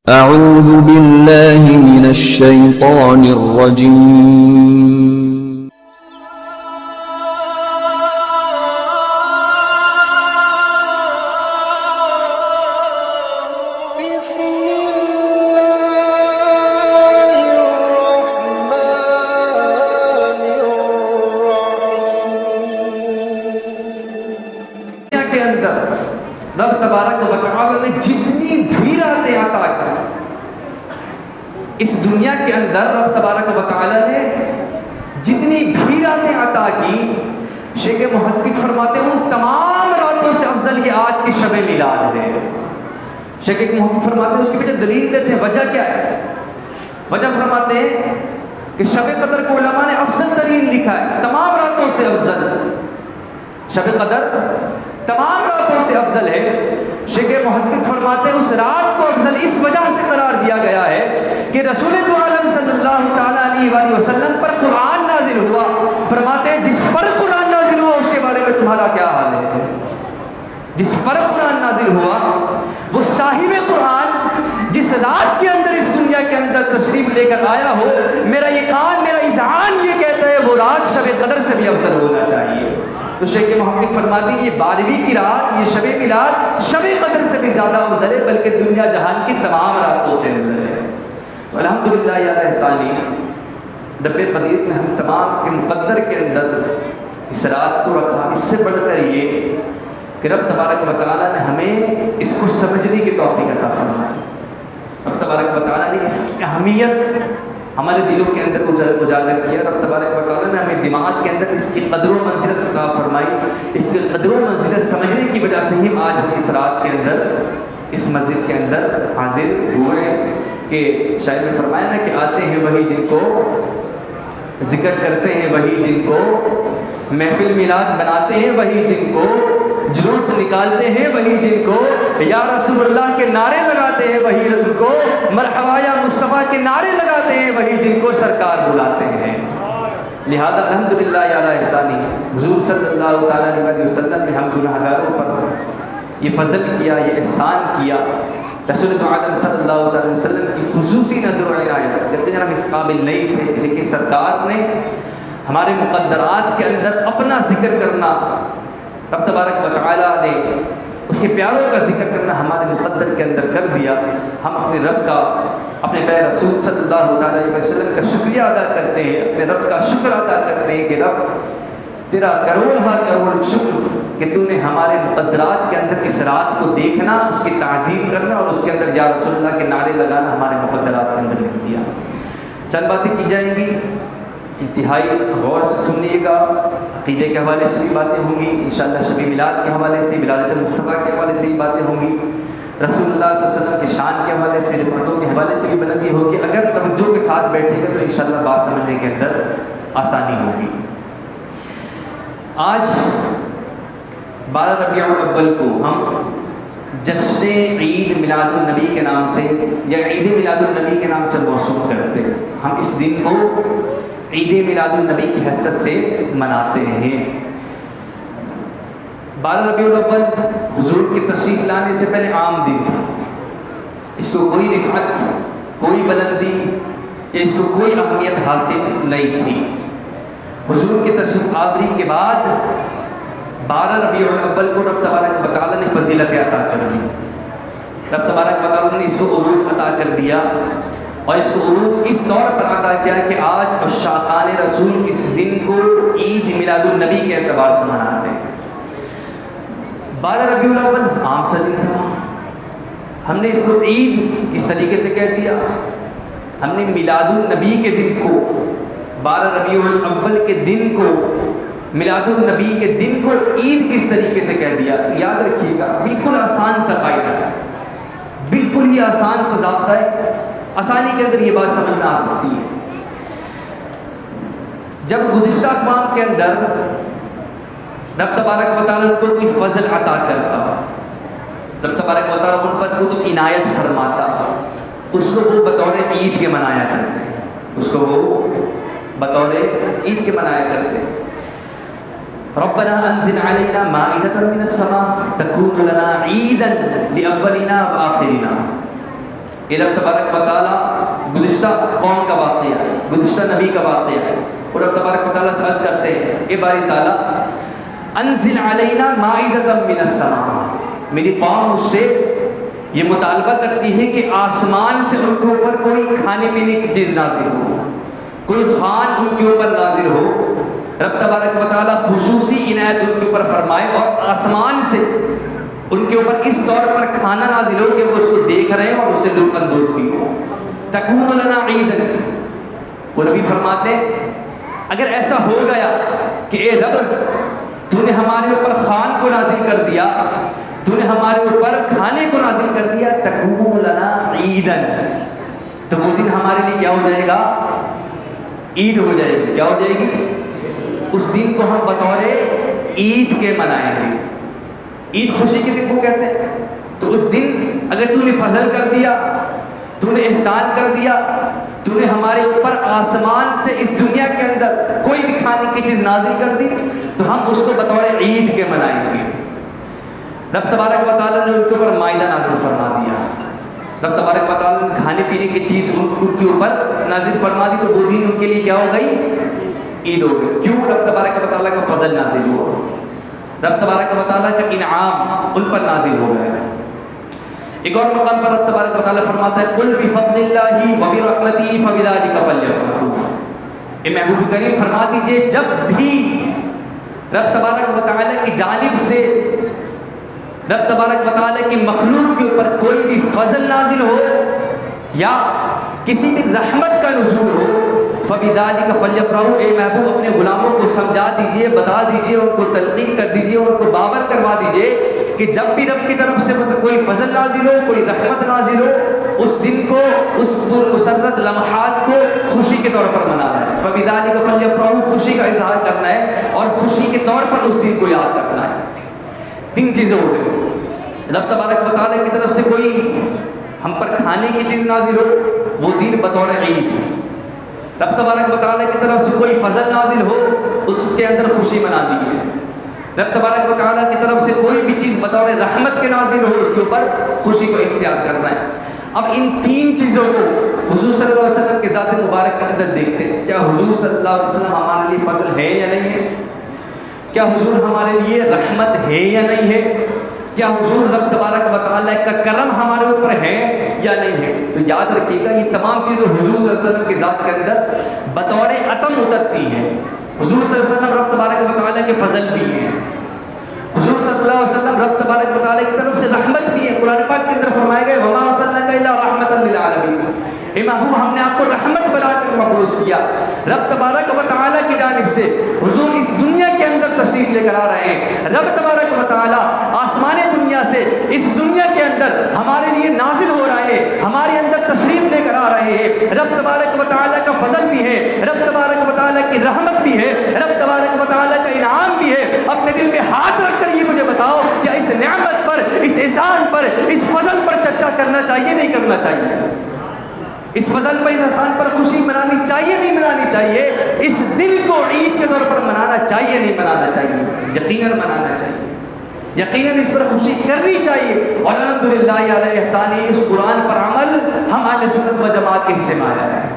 أعوذ بالله من الشيطان الرجيم بسم الله الرحمن الرحيم۔ دنیا کے اندر رب تبارک و تعالی نے جتنی بھی راتیں عطا کی، اس دنیا کے اندر رب تبارک و تعالی نے جتنی بھی راتیں عطا کی، شیخ محقق فرماتے ہیں ان تمام راتوں سے افضل یہ آج کی شب میلاد ہے۔ شیخ محقق فرماتے ہیں اس کے پیچھے دلیل دیتے ہیں، وجہ کیا ہے؟ وجہ فرماتے ہیں کہ شب قدر کو علماء نے افضل ترین لکھا ہے، تمام راتوں سے افضل۔ شب قدر تمام راتوں سے افضل ہے۔ شیخ محقق فرماتے ہیں اس رات کو افضل اس وجہ سے قرار دیا گیا ہے کہ رسول عالم صلی اللہ تعالیٰ علیہ وآلہ وسلم پر قرآن نازل ہوا۔ فرماتے ہیں جس پر قرآن نازل ہوا اس کے بارے میں تمہارا کیا حال ہے؟ جس پر قرآن نازل ہوا وہ صاحب قرآن جس رات کے اندر اس دنیا کے اندر تشریف لے کر آیا ہو، میرا یہ کان میرا اذعان یہ کہتا ہے وہ رات شب قدر سے بھی افضل ہونا چاہیے۔ تو شیخ محقق فرماتے ہیں یہ 12ویں کی رات، یہ شب میلاد شب قدر سے بھی زیادہ افضل ہے، بلکہ دنیا جہان کی تمام راتوں سے افضل ہے۔ الحمدللہ یا احسانی رب قدیر نے ہم تمام کے مقدر کے اندر اس رات کو رکھا۔ اس سے بڑھ کر یہ کہ رب تبارک و تعالیٰ نے ہمیں اس کو سمجھنے کی توفیق عطا فرمائی۔ رب تبارک و تعالیٰ نے اس کی اہمیت ہمارے دلوں کے اندر اجاگر کیا۔ رب تبارک و تعالیٰ نے ہمیں دماغ کے اندر اس کی قدر و منزلت عطا فرمائی۔ اس کی قدر و منزلت سمجھنے کی وجہ سے ہی آج ہم اس رات کے اندر اس مسجد کے اندر حاضر ہوئے ہیں کہ شاعر نے فرمایا نا کہ آتے ہیں وہی جن کو ذکر کرتے ہیں، وہی جن کو محفل میلاد مناتے ہیں، وہی جن کو جلوس نکالتے ہیں، وہی جن کو یا رسول اللہ کے نعرے لگاتے ہیں، وہی جن کو مرحبا یا مصطفیٰ کے نعرے لگاتے ہیں، وہی جن کو سرکار بلاتے ہیں۔ لہذا الحمدللہ یا احسانی حضور صلی اللہ تعالیٰ علیہ وسلم نے ہم گناہ گاروں پر یہ فضل کیا، یہ احسان کیا۔ رسول عالم صلی اللہ علیہ وسلم کی خصوصی نظر و عنایت، کہتے ہیں ہم اس قابل نہیں تھے لیکن سرکار نے ہمارے مقدرات کے اندر اپنا ذکر کرنا، رب تبارک و تعالیٰ نے اس کے پیاروں کا ذکر کرنا ہمارے مقدر کے اندر کر دیا۔ ہم اپنے رب کا، اپنے پیارے رسول صلی اللہ تعالیٰ علیہ وسلم کا شکریہ ادا کرتے ہیں، اپنے رب کا شکر ادا کرتے ہیں کہ رب تیرا کروڑ ہا کروڑ شکر کہ تو نے ہمارے مقدرات کے اندر اس رات کو دیکھنا، اس کی تعظیم کرنا اور اس کے اندر یا رسول اللہ کے نعرے لگانا ہمارے مقدرات کے اندر لکھ دیا۔ چند باتیں کی جائیں گی، انتہائی غور سے سنیے گا۔ عقیدے کے حوالے سے بھی باتیں ہوں گی، انشاءاللہ شب میلاد کے حوالے سے، ولادت مصطفیٰ کے حوالے سے بھی باتیں ہوں گی، رسول اللہ صلی اللہ علیہ وسلم کی شان کے حوالے سے، رفعتوں کے حوالے سے بھی بلندی ہوگی۔ اگر توجہ کے ساتھ بیٹھے گا تو انشاءاللہ بات سمجھنے کے اندر آسانی ہوگی۔ آج 12 ربیع الاول کو ہم جشن عید میلاد النبی کے نام سے یا عید میلاد النبی کے نام سے موسوم کرتے ہیں۔ ہم اس دن کو عید میلاد النبی کی حیثیت سے مناتے ہیں۔ 12 ربیع الاول حضور کی تشریف لانے سے پہلے عام دن تھا، اس کو کوئی رفعت، کوئی بلندی یا اس کو کوئی اہمیت حاصل نہیں تھی۔ حضور کی تشریف آوری کے بعد 12 ربیع الاول کو رب تبارک و تعالیٰ نے فضیلت عطا کر دی۔ رب تبارک و تعالیٰ نے اس کو عروج عطا کر دیا، اور اس کو عروج اس طور پر عطا کیا کہ آج عشاقان رسول اس دن کو عید میلاد النبی کے اعتبار سے مناتے ہیں۔ 12 ربیع الاول عام سا دن تھا، ہم نے اس کو عید کس طریقے سے کہہ دیا؟ ہم نے میلاد النبی کے دن کو، 12 ربیع الاول کے دن کو، میلاد النبی کے دن کو عید کس طریقے سے کہہ دیا؟ یاد رکھیے گا، بالکل آسان سا قاعدہ ہے، بالکل ہی آسان سا ضابطہ ہے، آسانی کے اندر یہ بات سمجھ میں آ سکتی ہے۔ جب گزشتہ اقوام کے اندر رب تبارک و تعالیٰ ان کو کوئی فضل عطا کرتا، رب تبارک و تعالیٰ ان پر کچھ عنایت فرماتا، اس کو وہ بطور عید کے منایا کرتے ہیں، اس کو وہ بطور عید کے منایا کرتے ہیں۔ ربنا انزل علینا مائدۃ من السماء تکون لنا عیدا لاولنا وآخرنا۔ یہ رب تبارک و تعالیٰ گزشتہ قوم کا واقعہ ہے، گزشتہ نبی کا واقعہ ہے، اور رب تبارک و تعالیٰ سے عرض کرتے ہیں اے باری تعالیٰ انزل علینا مائدۃ من السماء، میری قوم مجھ سے یہ مطالبہ کرتی ہے کہ آسمان سے ان کے اوپر کوئی کھانے پینے کی چیز نازل ہو، کوئی خوان ان کے اوپر نازل ہو، رب تبارک و تعالیٰ خصوصی عنایت ان کے اوپر فرمائے اور آسمان سے ان کے اوپر اس طور پر کھانا نازل ہو کہ وہ اس کو دیکھ رہے ہیں اور اس سے لطف اندوز بھی ہو۔ تکون لنا عیدن، وہ نبی فرماتے ہیں اگر ایسا ہو گیا کہ اے رب تو نے ہمارے اوپر خوان کو نازل کر دیا، تو نے ہمارے اوپر کھانے کو نازل کر دیا، تکون لنا عیدن، تو وہ دن ہمارے لیے کیا ہو جائے گا؟ عید ہو جائے گی۔ کیا ہو جائے گی؟ اس دن کو ہم بطور عید کے منائیں گے۔ عید خوشی کے دن کو کہتے ہیں۔ تو اس دن اگر تو نے فضل کر دیا، تو نے احسان کر دیا، تو نے ہمارے اوپر آسمان سے اس دنیا کے اندر کوئی بھی کھانے کی چیز نازل کر دی تو ہم اس کو بطور عید کے منائیں گے۔ رب تبارک و تعالیٰ نے ان کے اوپر مائدہ نازل فرما دیا، رب تبارک و تعالیٰ نے کھانے پینے کی چیز ان کے اوپر نازل فرما دی، تو وہ دن ان کے لیے کیا ہو گئی؟ عید ہو گئی۔ کیوں؟ رب تبارک و تعالیٰ کا فضل نازل ہوا، رب تبارک و تعالیٰ کا انعام ان پر نازل ہو گیا۔ ایک اور مقام پر رب تبارک و تعالیٰ فرماتا ہے قُلْ بِفَضْلِ اللَّهِ وَبِرَحْمَتِهِ فَبِذَلِكَ فَلْيَفْرَحُوا۔ اے محبوب کریم فرما دیجئے جب بھی رب تبارک و تعالیٰ کی جانب سے رب تبارک و تعالیٰ کی مخلوق کے اوپر کوئی بھی فضل نازل ہو یا کسی بھی رحمت کا نزول ہو، فَبِذَلِكَ فَلْيَفْرَحُوا، اے محبوب اپنے غلاموں کو سمجھا دیجئے، بتا دیجئے، ان کو تلقین کر دیجئے، ان کو باور کروا دیجئے کہ جب بھی رب کی طرف سے کوئی فضل نازل ہو، کوئی رحمت نازل ہو، اس دن کو، اس مسرت لمحات کو خوشی کے طور پر منانا ہے۔ فَبِذَلِكَ فَلْيَفْرَحُوا، خوشی کا اظہار کرنا ہے اور خوشی کے طور پر اس دن کو یاد کرنا ہے۔ تین چیزیں ہو گئی، رب تبارک و تعالیٰ کی طرف سے کوئی ہم پر کھانے کی چیز نازل ہو، وہ دن بطور عید، رب تبارک و تعالیٰ کی طرف سے کوئی فضل نازل ہو، اس کے اندر خوشی منانی ہے، رب تبارک و تعالیٰ کی طرف سے کوئی بھی چیز بطور رحمت کے نازل ہو، اس کے اوپر خوشی کو اختیار کرنا ہے۔ اب ان تین چیزوں کو حضور صلی اللہ علیہ وسلم کے ذات مبارک کے اندر دیکھتے ہیں، کیا حضور صلی اللہ علیہ وسلم ہمارے لیے فضل ہے یا نہیں ہے؟ کیا حضور ہمارے لیے رحمت ہے یا نہیں ہے؟ کیا حضور رب تبارک و تعالیٰ کا کرم ہمارے اوپر ہے یا نہیں ہے؟ تو یاد رکھیے گا یہ تمام چیزیں حضور صلی اللہ علیہ وسلم کی ذات کے اندر بطور عطم اترتی ہیں۔ حضور صلی اللہ علیہ وسلم رب تبارک و تعالیٰ کے فضل بھی ہیں، حضور صلی اللہ علیہ وسلم رب تبارک و تعالیٰ کی طرف سے رحمت بھی ہے۔ قرآن پاک کے اندر فرمائے گئے وَمَا أَرْسَلْنَاكَ إِلَّا رَحْمَةً لِّلْعَالَمِينَ، اے محبوب ہم نے آپ کو رحمت بنا کر مبعوث کیا۔ رب تبارک و تعالیٰ کی جانب سے حضور اس دنیا کے اندر تشریف لے کر آ رہے ہیں۔ رب تبارک و تعالیٰ آسمان دنیا سے اس دنیا کے اندر ہمارے لیے نازل ہو رہے ہیں، ہمارے اندر تشریف لے کر آ رہے ہیں۔ رب تبارک و تعالیٰ کا فضل بھی ہے، رب تبارک و تعالیٰ کی رحمت بھی ہے، رب تبارک و تعالیٰ کا انعام بھی ہے۔ اپنے دل میں ہاتھ رکھ کر یہ مجھے بتاؤ کیا اس نعمت پر، اس احسان پر، اس فضل پر چرچا کرنا چاہیے نہیں کرنا چاہیے؟ اس فضل پر، اس احسان پر خوشی منانی چاہیے نہیں منانی چاہیے؟ اس دن کو عید کے طور پر منانا چاہیے نہیں منانا چاہیے؟ یقیناً منانا چاہیے، یقیناً اس پر خوشی کرنی چاہیے۔ اور الحمدللہ علی احسانی اس قرآن پر عمل ہم اہل سنت و جماعت کے حصے میں آیا ہے۔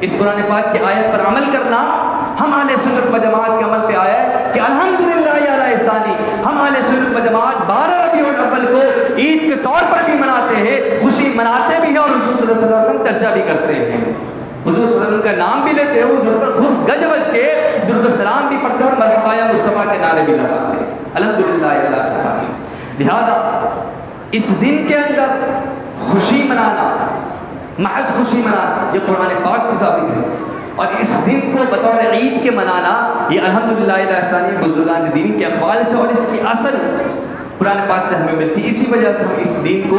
اس قرآن پاک کی آیت پر عمل کرنا ہم اہل سنت و جماعت کے عمل پہ آیا ہے کہ الحمدللہ علی احسانی ہم اہل سنت و جماعت 12 ربیع الاول کو عید کے طور پر بھی مناتے ہیں، خوشی مناتے بھی ہیں اور حضور صلی اللہ علیہ وسلم کا چرچا بھی کرتے ہیں، حضور صلی اللہ علیہ وسلم کا نام بھی لیتے ہیں، حضور پر خود گج بج کے درود و سلام بھی پڑھتے ہیں اور مرحبا یا مصطفیٰ کے نعرے بھی لگاتے ہیں۔ الحمدللہ علی احسانی۔ لہذا اس دن کے اندر خوشی منانا، محض خوشی منانا، یہ قرآن پاک سے ثابت ہے، اور اس دن کو بطور عید کے منانا یہ الحمدللہ علی احسانی بزرگان دین کے اقوال سے اور اس کی اصل قرآن پاک سے ہمیں ملتی۔ اسی وجہ سے ہم اس دن کو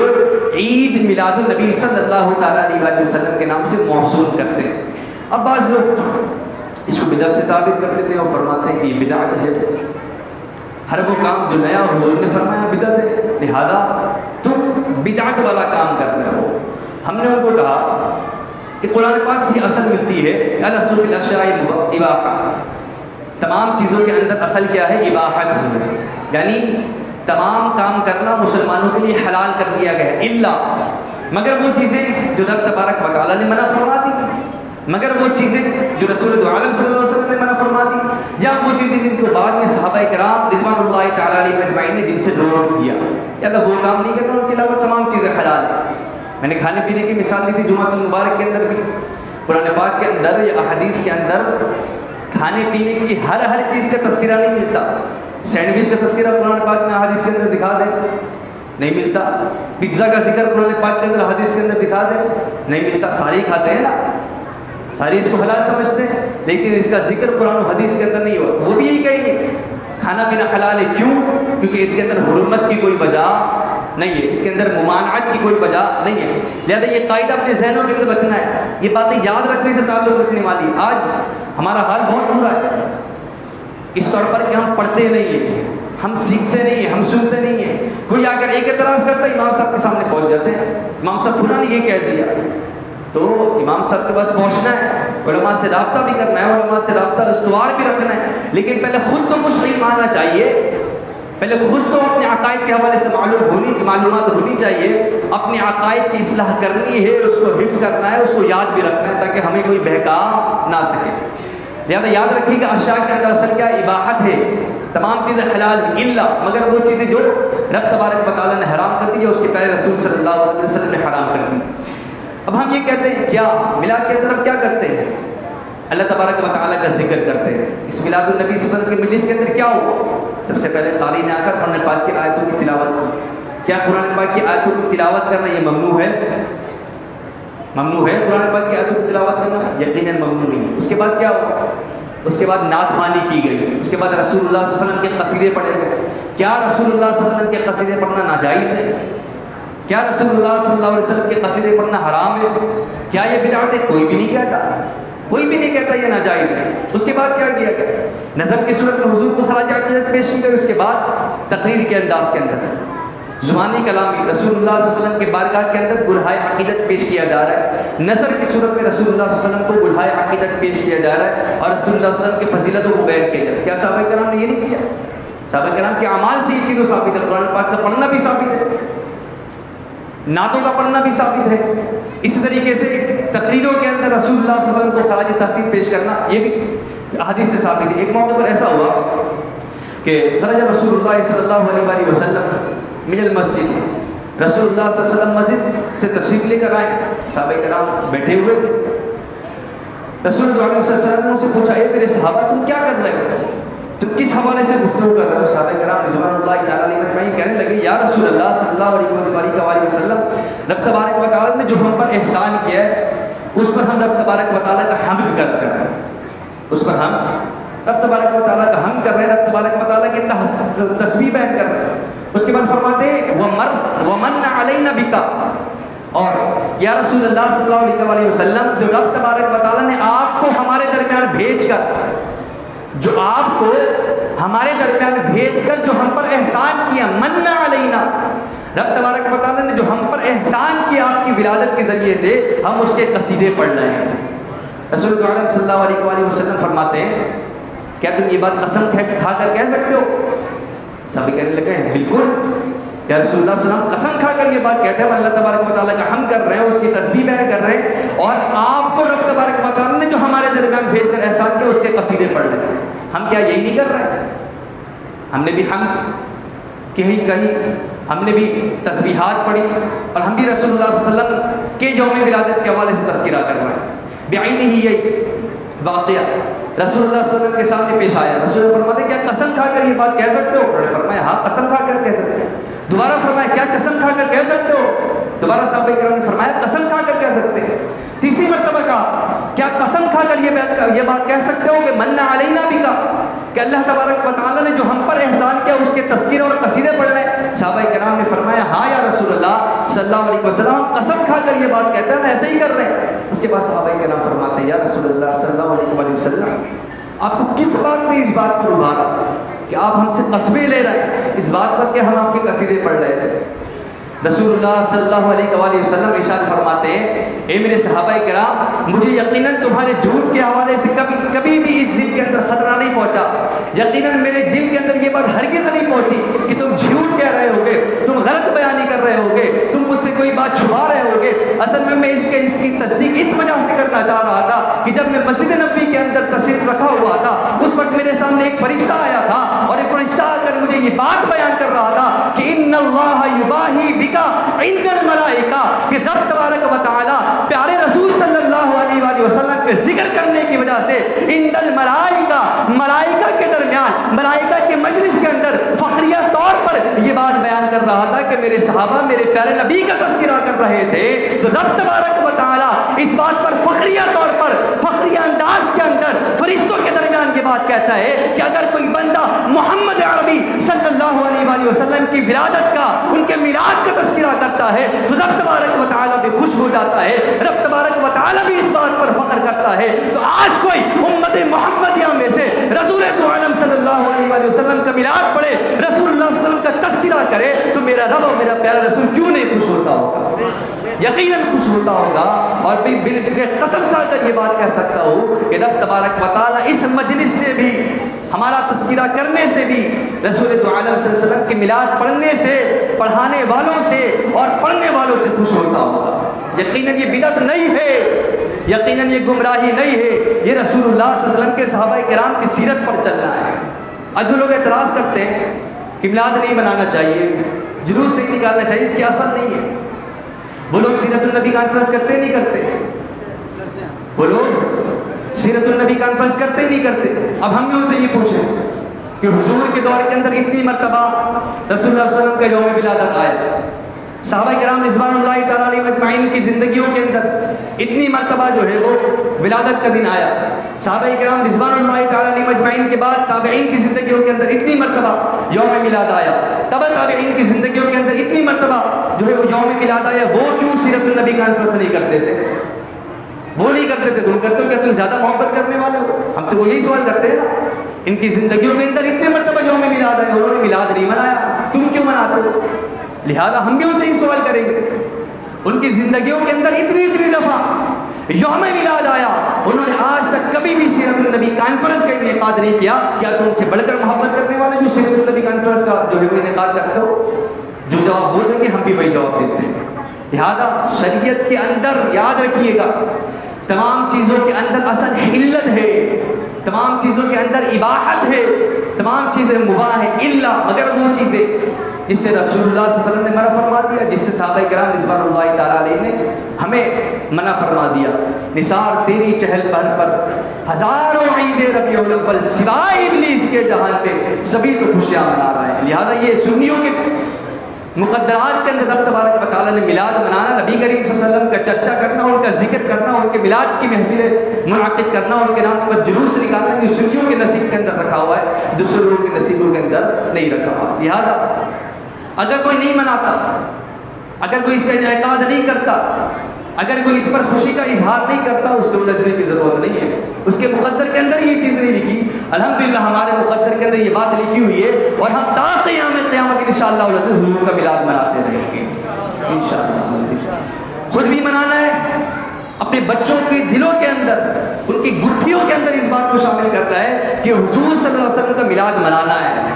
عید میلاد النبی صلی اللہ تعالیٰ علیہ وسلم کے نام سے موسوم کرتے ہیں۔ اب بعض لوگ اس کو کو بدعت سے تعبیر کرتے تھے اور فرماتے ہیں کہ یہ بدعت ہے. ہر وہ کام جو نیا حضور نے فرمایا بدعت ہے، لہذا تم بدعت والا کام کر رہے ہو. ہم نے ان کو کہا کہ قرآن پاک سے اصل ملتی ہے الاصل فی الاشیاء اباحہ، تمام چیزوں کے اندر اصل کیا ہے؟ اباحت ہے، یعنی تمام کام کرنا مسلمانوں کے لیے حلال کر دیا گیا ہے، الا مگر وہ چیزیں جو رب تبارک و تعالیٰ نے منع فرما دی، مگر وہ چیزیں جو رسول عالم صلی اللہ علیہ وسلم نے منع فرما دی، یا وہ چیزیں جن کو بعد میں صحابہ کرام رضوان اللہ تعالیٰ علیہ اجمعین نے جن سے روک دیا، یا تو وہ کام نہیں کرنا، ان کے علاوہ تمام چیزیں حلال ہیں. میں نے کھانے پینے کی مثال دی تھی جمعہ المبارک کے اندر بھی. قرآن پاک کے اندر یا احادیث کے اندر کھانے پینے کی ہر چیز کا تذکرہ نہیں ملتا. سینڈوچ کا تذکرہ قرآن پاک میں احادیث کے اندر دکھا دیں، نہیں ملتا. پیزا کا ذکر قرآن پاک کے اندر احادیث کے اندر دکھا دیں، نہیں ملتا. سارے کھاتے ہیں نا، سارے اس کو حلال سمجھتے ہیں، لیکن اس کا ذکر قرآن و حدیث کے اندر نہیں ہوتا. وہ بھی یہی کہیں گے کھانا پینا حلال ہے. کیوں؟ کیونکہ اس کے اندر حرمت کی کوئی وجہ نہیں ہے، اس کے اندر ممانعت کی کوئی وجہ نہیں ہے. لہذا یہ قاعدہ اپنے ذہنوں کے اندر رکھنا ہے، یہ باتیں یاد رکھنے سے تعلق رکھنے والی. آج ہمارا حال بہت برا ہے اس طور پر کہ ہم پڑھتے نہیں ہیں، ہم سیکھتے نہیں ہیں، ہم سنتے نہیں ہیں. کوئی آ کر ایک اعتراض کرتا ہے، امام صاحب کے سامنے پہنچ جاتے ہیں، امام صاحب فلاں نے یہ کہہ دیا. تو امام صاحب کے پاس پہنچنا ہے، علماء سے رابطہ بھی کرنا ہے، علماء سے رابطہ استوار بھی رکھنا ہے، لیکن پہلے خود تو کچھ علم آنا چاہیے. پہلے خود تو اپنے عقائد کے حوالے سے معلومات ہونی چاہیے. اپنے عقائد کی اصلاح کرنی ہے، اس کو حفظ کرنا ہے، اس کو یاد بھی رکھنا ہے تاکہ ہمیں کوئی بہکا نہ سکے. لہذا یاد رکھیے کہ اشیاء کے اندر اصل کیا اباحت ہے، تمام چیزیں حلال ہیں الا مگر وہ چیزیں جو رب تبارک و تعالیٰ نے حرام کر دی یا اس کے پیارے رسول صلی اللہ علیہ وسلم نے حرام کر دی. اب ہم یہ کہتے ہیں کیا میلاد کے اندر ہم کیا کرتے ہیں؟ اللہ تبارک و تعالیٰ کا ذکر کرتے ہیں. اس میلاد النبی صلی اللہ علیہ وسلم کے مجلس کے اندر کیا ہو؟ سب سے پہلے قاری نے آ کر قرآن پاک کی آیتوں کی تلاوت کی. کیا قرآن پاک کی آیتوں کی تلاوت کرنا یہ ممنوع ہے؟ ممنوع ہے قرآن پاک کی آیتوں کی تلاوت کرنا؟ یقیناً ممنوع نہیں ہے. اس کے بعد کیا ہوا؟ اس کے بعد نعت خوانی کی گئی. اس کے بعد رسول اللہ صلی اللہ علیہ وسلم کے قصیدے پڑھے گئے. کیا رسول اللہ صلی اللہ علیہ وسلم کے قصیدے پڑھنا ناجائز ہے؟ کیا رسول اللہ صلی اللہ علیہ وسلم کے قصیدے پڑھنا حرام ہے؟ کیا یہ بدعت ہے؟ کوئی بھی نہیں کہتا، کوئی بھی نہیں کہتا یہ ناجائز ہے. اس کے بعد کیا کیا گیا؟ نظم کی صورت میں حضور کو خراج عقیدت پیش کی گئی. اس کے بعد تقریر کے انداز کے اندر زبانی کلامی رسول اللہ صلی اللہ علیہ وسلم کے بارگاہ کے اندر گلہائے عقیدت پیش کیا جا رہا ہے. نثر کی صورت میں رسول اللہ صلی اللہ علیہ وسلم کو گلہائے عقیدت پیش کیا جا رہا ہے اور رسول اللہ صلی اللہ علیہ وسلم کی فضیلتوں کو بیان کیا جا رہا ہے. کیا صحابہ کرام نے یہ نہیں کیا؟ صحابہ کرام کے اعمال سے یہ چیزوں ثابت ہے. قرآن پاک کا پڑھنا بھی ثابت ہے، نعتوں کا پڑھنا بھی ثابت ہے. اسی طریقے سے تقریروں کے اندر رسول اللہ صلی اللہ علیہ وسلم کو خراج تحسین پیش کرنا یہ بھی حدیث سے ثابت ہے. ایک موقع پر ایسا ہوا کہ خرج رسول اللہ صلی اللہ علیہ وسلم من المسجد، رسول اللہ صلی اللہ علیہ وسلم مسجد سے تشریف لے کر آئے. صحابہ کرام بیٹھے ہوئے تھے. رسول اللہ صلی اللہ علیہ وسلم نے ان سے پوچھا اے میرے صحابہ تم کیا کر رہے ہو، تم کس حوالے سے گفتگو کر رہے ہو؟ صحابہ کرام رضوان اللہ تعالیٰ علیہ اجمعین کہنے لگے یا رسول اللہ صلی اللہ علیہ وسلم رب تبارک و تعالیٰ نے جو ہم پر احسان کیا ہے اس پر ہم رب تبارک و تعالیٰ کا حمد کر رہے ہیں، اس پر ہم رب تبارک و تعالیٰ کا حمد کر رہے ہیں، رب تبارک و تعالیٰ کی تسبیح بیان کر رہے ہیں. اس کے بعد فرماتے ومن علینا بکا، اور یا رسول اللہ صلی اللہ علیہ وسلم جو رب تبارک و تعالیٰ نے آپ کو ہمارے درمیان بھیج کر، جو آپ کو ہمارے درمیان بھیج کر جو ہم پر احسان کیا، من علینا، رب تبارک و تعالیٰ نے جو ہم پر احسان کیا آپ کی ولادت کے ذریعے سے، ہم اس کے قصیدے پڑھ رہے ہیں. رسول اللہ صلی اللہ علیہ وسلم فرماتے ہیں کیا تم یہ بات قسم کھا کر کہہ سکتے ہو؟ سب کہنے لگے ہیں بالکل یا رسول اللہ صلی اللہ علیہ وسلم قسم کھا کر یہ بات کہتے ہیں، ہم اللہ تبارک و تعالیٰ کا حمد کر رہے ہیں، اس کی تسبیح بیان کر رہے ہیں، اور آپ کو رب تبارک و تعالیٰ نے جو ہمارے درمیان بھیج کر احسان کیا اس کے قصیدے پڑھ رہے ہیں. ہم کیا یہی نہیں کر رہے؟ ہم نے بھی کہیں ہم نے بھی تسبیحات پڑھی اور ہم بھی رسول اللہ صلی اللہ علیہ وسلم کے یوم ولادت کے حوالے سے تذکرہ کر رہے ہیں. بعین ہی یہ واقعہ رسول اللہ صلی اللہ علیہ وسلم کے سامنے پیش آیا. رسول اللہ فرماتے ہیں کیا قسم کھا کر یہ بات کہہ سکتے ہو؟ انہوں نے فرمایا ہاں قسم کھا کر کہہ سکتے ہیں. دوبارہ فرمایا کیا قسم کھا کر کہہ سکتے ہو؟ دوبارہ صحابہ کرام نے فرمایا قسم کھا کر کہہ سکتے ہیں. تیسری مرتبہ کہا کیا قسم کھا کر یہ بات کہہ سکتے ہو کہ من علینا بکا، کہ اللہ تبارک و تعالیٰ نے جو ہم پر احسان کیا اس کے تذکرے اور قصیدے پڑھ رہے ہیں؟ صحابہ کرام نے فرمایا ہاں یا رسول اللہ صلی اللہ علیہ وسلم قسم کھا کر یہ بات کہتے ہیں ہم ایسے ہی کر رہے ہیں. اس کے بعد صحابہ کرام فرماتے ہیں یا رسول اللہ صلی اللہ علیہ وسلم آپ کو کس بات نے اس بات پر ابھارا کہ آپ ہم سے قصبے لے رہے ہیں؟ اس بات پر کہ ہم آپ کے قصیدے پڑھ رہے تھے۔ رسول اللہ صلی اللہ علیہ وآلہ وسلم ارشاد فرماتے ہیں، اے میرے صحابہ کرام، مجھے یقیناً تمہارے جھوٹ کے حوالے سے کبھی بھی اس دل کے اندر خطرہ نہیں پہنچا، یقیناً میرے دل کے اندر یہ بات ہرگز نہیں پہنچی کہ تم جھوٹ کہہ رہے ہوگے، تم غلط بیانی کر رہے ہوگے، تم مجھ سے کوئی بات چھپا رہے ہوگے۔ اصل میں اس کی تصدیق اس وجہ سے کرنا چاہ رہا تھا کہ جب میں مسجد نبوی کے اندر تشریف رکھا ہوا تھا، اس وقت میرے سامنے ایک فرشتہ آیا تھا، اور ایک فرشتہ آ کر مجھے یہ بات بیان کر رہا تھا کہ ان اللہ یباہی بکا عند الملائکہ، کہ رب تبارک و تعالی پیارے رسول صلی اللہ علیہ وآلہ وسلم کے ذکر کرنے کی وجہ سے عند الملائکہ، ملائکہ کے درمیان، ملائکہ کے مجلس کے اندر فخریہ طور پر یہ بات بیان کر رہا تھا کہ میرے صحابہ میرے پیارے نبی کا تذکرہ کر رہے تھے، تو رب تبارک و تعالی اس بات پر فخریہ طور پر، فخریہ انداز کے اندر فرشتوں کے درمیان یہ بات کہتا ہے کہ اگر کوئی بندہ محمد عربی صلی اللہ علیہ وآلہ وسلم کی ولادت کا، ان کے میلاد کا تذکرہ کرتا ہے تو رب تبارک و تعالی بھی خوش ہو جاتا ہے، رب تبارک و تعالی بھی اس بات پر فخر کرتا ہے۔ تو آج کوئی امت محمدیہ میں سے رسول تو عالم صلی اللہ علیہ وآلہ وسلم کا میلاد پڑھے، رسول اللہ صلی اللہ علیہ وسلم کا تذکرہ کرے، تو میرا رب اور میرا پیارا رسول کیوں نہیں خوش ہوتا ہوگا؟ یقیناً خوش ہوتا ہوگا۔ اور قسم کھا کر یہ بات کہہ سکتا ہوں کہ رب تبارک و تعالی اس مجلس سے بھی، ہمارا تذکرہ کرنے سے بھی، رسول تو عالم صلی اللہ علیہ وسلم کی میلاد پڑھنے سے، پڑھانے والوں سے اور پڑھنے والوں سے خوش ہوتا ہوگا۔ یقیناً یہ بدعت نہیں ہے، یقیناً یہ گمراہی نہیں ہے، یہ رسول اللہ صلی اللہ علیہ وسلم کے صحابہ کرام کی سیرت پر چلنا ہے۔ اب جو لوگ اعتراض کرتے ہیں کہ میلاد نہیں منانا چاہیے، جلوس نہیں نکالنا چاہیے، اس کی اصل نہیں ہے۔ وہ لوگ سیرت النبی کانفرنس کرتے نہیں کرتے؟ وہ لوگ سیرت النبی کانفرنس کرتے نہیں کرتے؟ اب ہم نے ان سے یہ پوچھیں کہ حضور کے دور کے اندر اتنی مرتبہ رسول اللہ صلی اللہ علیہ وسلم کا یوم ولادت آیا، صحابہ کرام رضوان اللہ تعالیٰ علیہ مجمعین کی زندگیوں کے اندر اتنی مرتبہ جو ہے وہ ولادت کا دن آیا، صحابہ کرام رضوان اللہ تعالیٰ علیہ مجمعین کے بعد تابعین کی زندگیوں کے اندر اتنی مرتبہ یوم میلاد آیا، تبع تابعین کی زندگیوں کے اندر اتنی مرتبہ جو ہے وہ یوم میلاد آیا، وہ کیوں سیرت النبی کانفرنس نہیں کرتے تھے؟ وہ نہیں کرتے تھے، تم کرتے ہو کیا؟ تم زیادہ محبت کرنے والے ہو؟ ہم سے وہ یہی سوال کرتے ہیں نا، ان کی زندگیوں کے اندر اتنے مرتبہ یوم میلاد آیا، انہوں نے میلاد نہیں منایا، تم کیوں مناتے ہو؟ لہذا ہم بھی ان سے ہی سوال کریں گے، ان کی زندگیوں کے اندر اتنی دفعہ یوم میلاد آیا، انہوں نے آج تک کبھی بھی سیرت النبی کانفرنس کا انعقاد نہیں کیا، کیا تم سے بڑھ کر محبت کرنے والے جو سیرت النبی کانفرنس کا جو ہے وہ انعقاد کرتے ہو؟ جو جواب وہ دیں گے ہم بھی وہی جواب دیتے ہیں۔ لہذا شریعت کے اندر یاد رکھیے گا، تمام چیزوں کے اندر اصل علت ہے، تمام چیزوں کے اندر اباحت ہے، تمام چیزیں مباح ہیں الا مگر وہ چیزیں جس سے رسول اللہ صلی اللہ علیہ وسلم نے منع فرما دیا، جس سے صحابہ کرام رضوان اللہ تعالیٰ علیہ نے ہمیں منع فرما دیا۔ نثار تیری چہل پہل پر ہزاروں عید ربیع الاول سوائے ابلیس کے جہان پہ سبھی تو خوشیاں منا رہے ہیں۔ لہذا یہ سنیوں کے مقدرات کے اندر رب تبارک و تعالیٰ نے میلاد منانا، نبی کریم صلی اللہ علیہ وسلم کا چرچا کرنا، ان کا ذکر کرنا، ان کے میلاد کی محفلیں منعقد کرنا، ان کے نام پر جلوس نکالنا، جو سنیوں کے نصیب کے اندر رکھا ہوا ہے، دوسرے لوگوں کے نصیبوں کے اندر نہیں رکھا ہوا۔ لہذا اگر کوئی نہیں مناتا، اگر کوئی اس کا انعقاد نہیں کرتا، اگر کوئی اس پر خوشی کا اظہار نہیں کرتا، اس سے الجھنے کی ضرورت نہیں ہے۔ اس کے مقدر کے اندر یہ چیز نہیں لکھی، الحمدللہ ہمارے مقدر کے اندر یہ بات لکھی ہوئی ہے، اور ہم تا قیامت انشاءاللہ حضور کا میلاد مناتے رہیں گے انشاءاللہ۔ خود بھی منانا ہے، اپنے بچوں کے دلوں کے اندر، ان کی گٹھیوں کے اندر اس بات کو شامل کرنا ہے کہ حضور صلی اللہ علیہ وسلم کا میلاد منانا ہے،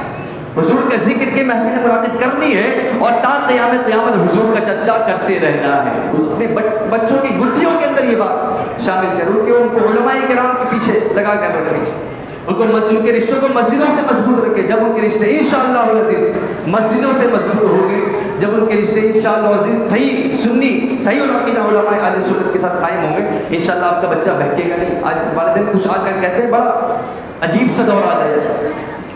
حضور کے ذکر کی محفلیں منعقد کرنی ہے، اور تا قیامت حضور کا چرچا کرتے رہنا ہے۔ اپنے بچوں کی گٹھیوں کے اندر یہ بات شامل کریں، ان کو علماء کرام کے پیچھے لگا کر رکھیں، ان کے رشتوں کو مسجدوں سے مضبوط رکھیں۔ جب ان کے رشتے انشاءاللہ العزیز مسجدوں سے مضبوط ہوں گے، جب ان کے رشتے انشاءاللہ العزیز صحیح سنی، صحیح العقیدہ علماء اہل سنت کے ساتھ قائم ہوں گے، انشاءاللہ آپ کا بچہ بہکے گا نہیں۔ آج والدین کچھ آ کر کہتے ہیں بڑا عجیب سا دور آ گیا،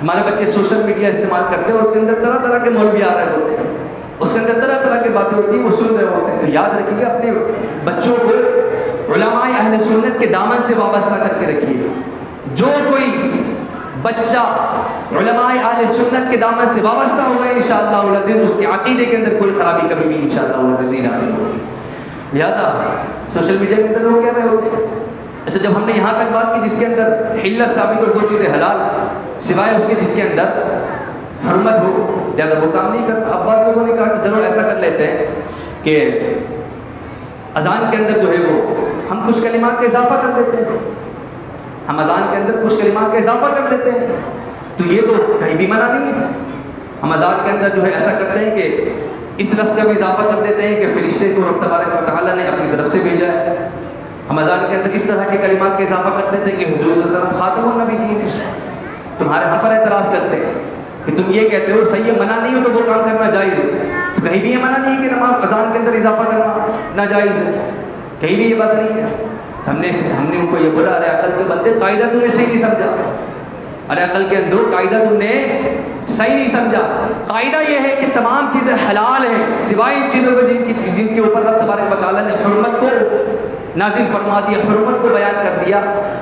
ہمارے بچے سوشل میڈیا استعمال کرتے ہیں، اس کے اندر طرح طرح کے مولوی آ رہے ہوتے ہیں، اس کے اندر طرح طرح کی باتیں ہوتی ہیں، وہ سن رہے ہوتے ہیں۔ تو یاد رکھیے اپنے بچوں کو علماء اہل سنت کے دامن سے وابستہ کر کے رکھیے۔ جو کوئی بچہ علماء اہل سنت کے دامن سے وابستہ ہوگا انشاءاللہ العزیز، اس کے عقیدے کے اندر کوئی خرابی کبھی بھی انشاءاللہ العزیز نہیں آئے گی۔ لہذا سوشل میڈیا کے اندر لوگ کہہ رہے ہوتے ہیں اچھا جب ہم نے یہاں تک بات کی جس کے اندر حلت ثابت ہو وہ چیزیں حلال سوائے اس کے جس کے اندر حرمت ہو لہٰذا وہ کام نہیں کرنا. اب بعض لوگوں نے کہا کہ چلو ایسا کر لیتے ہیں کہ اذان کے اندر جو ہے وہ ہم کچھ کلمات کا اضافہ کر دیتے ہیں, ہم اذان کے اندر کچھ کلمات کا اضافہ کر دیتے ہیں, تو یہ تو کہیں بھی منع نہیں ہے. ہم اذان کے اندر جو ہے ایسا کرتے ہیں کہ اس لفظ کا بھی اضافہ کر دیتے ہیں کہ فرشتے کو رب تبارک و تعالیٰ نے اپنی طرف سے بھیجا ہے. ہم اذان کے اندر اس طرح کے کلمات کا اضافہ کر دیتے ہیں کہ حضور صلی اللہ علیہ وسلم خاتم النبیین ہیں. تمہارے ہم پر اعتراض کرتے ہیں کہ تم یہ کہتے ہو صحیح ہے, منع نہیں ہو تو وہ کام کرنا جائز ہے, تو کہیں بھی یہ منع نہیں ہے کہ نماز اذان کے اندر اضافہ کرنا ناجائز ہے, کہیں بھی یہ بات نہیں ہے. ہم نے ان کو یہ بولا ارے عقل کے بندے قاعدہ تم نے صحیح نہیں سمجھا, ارے عقل کے اندر قاعدہ تم نے صحیح نہیں سمجھا. قاعدہ یہ ہے کہ تمام چیزیں حلال ہیں سوائے ان چیزوں کو جن کے اوپر رب تبارک و تعالیٰ نے حرمت کو نازل فرما دیا, حرمت کو بیان کر دیا.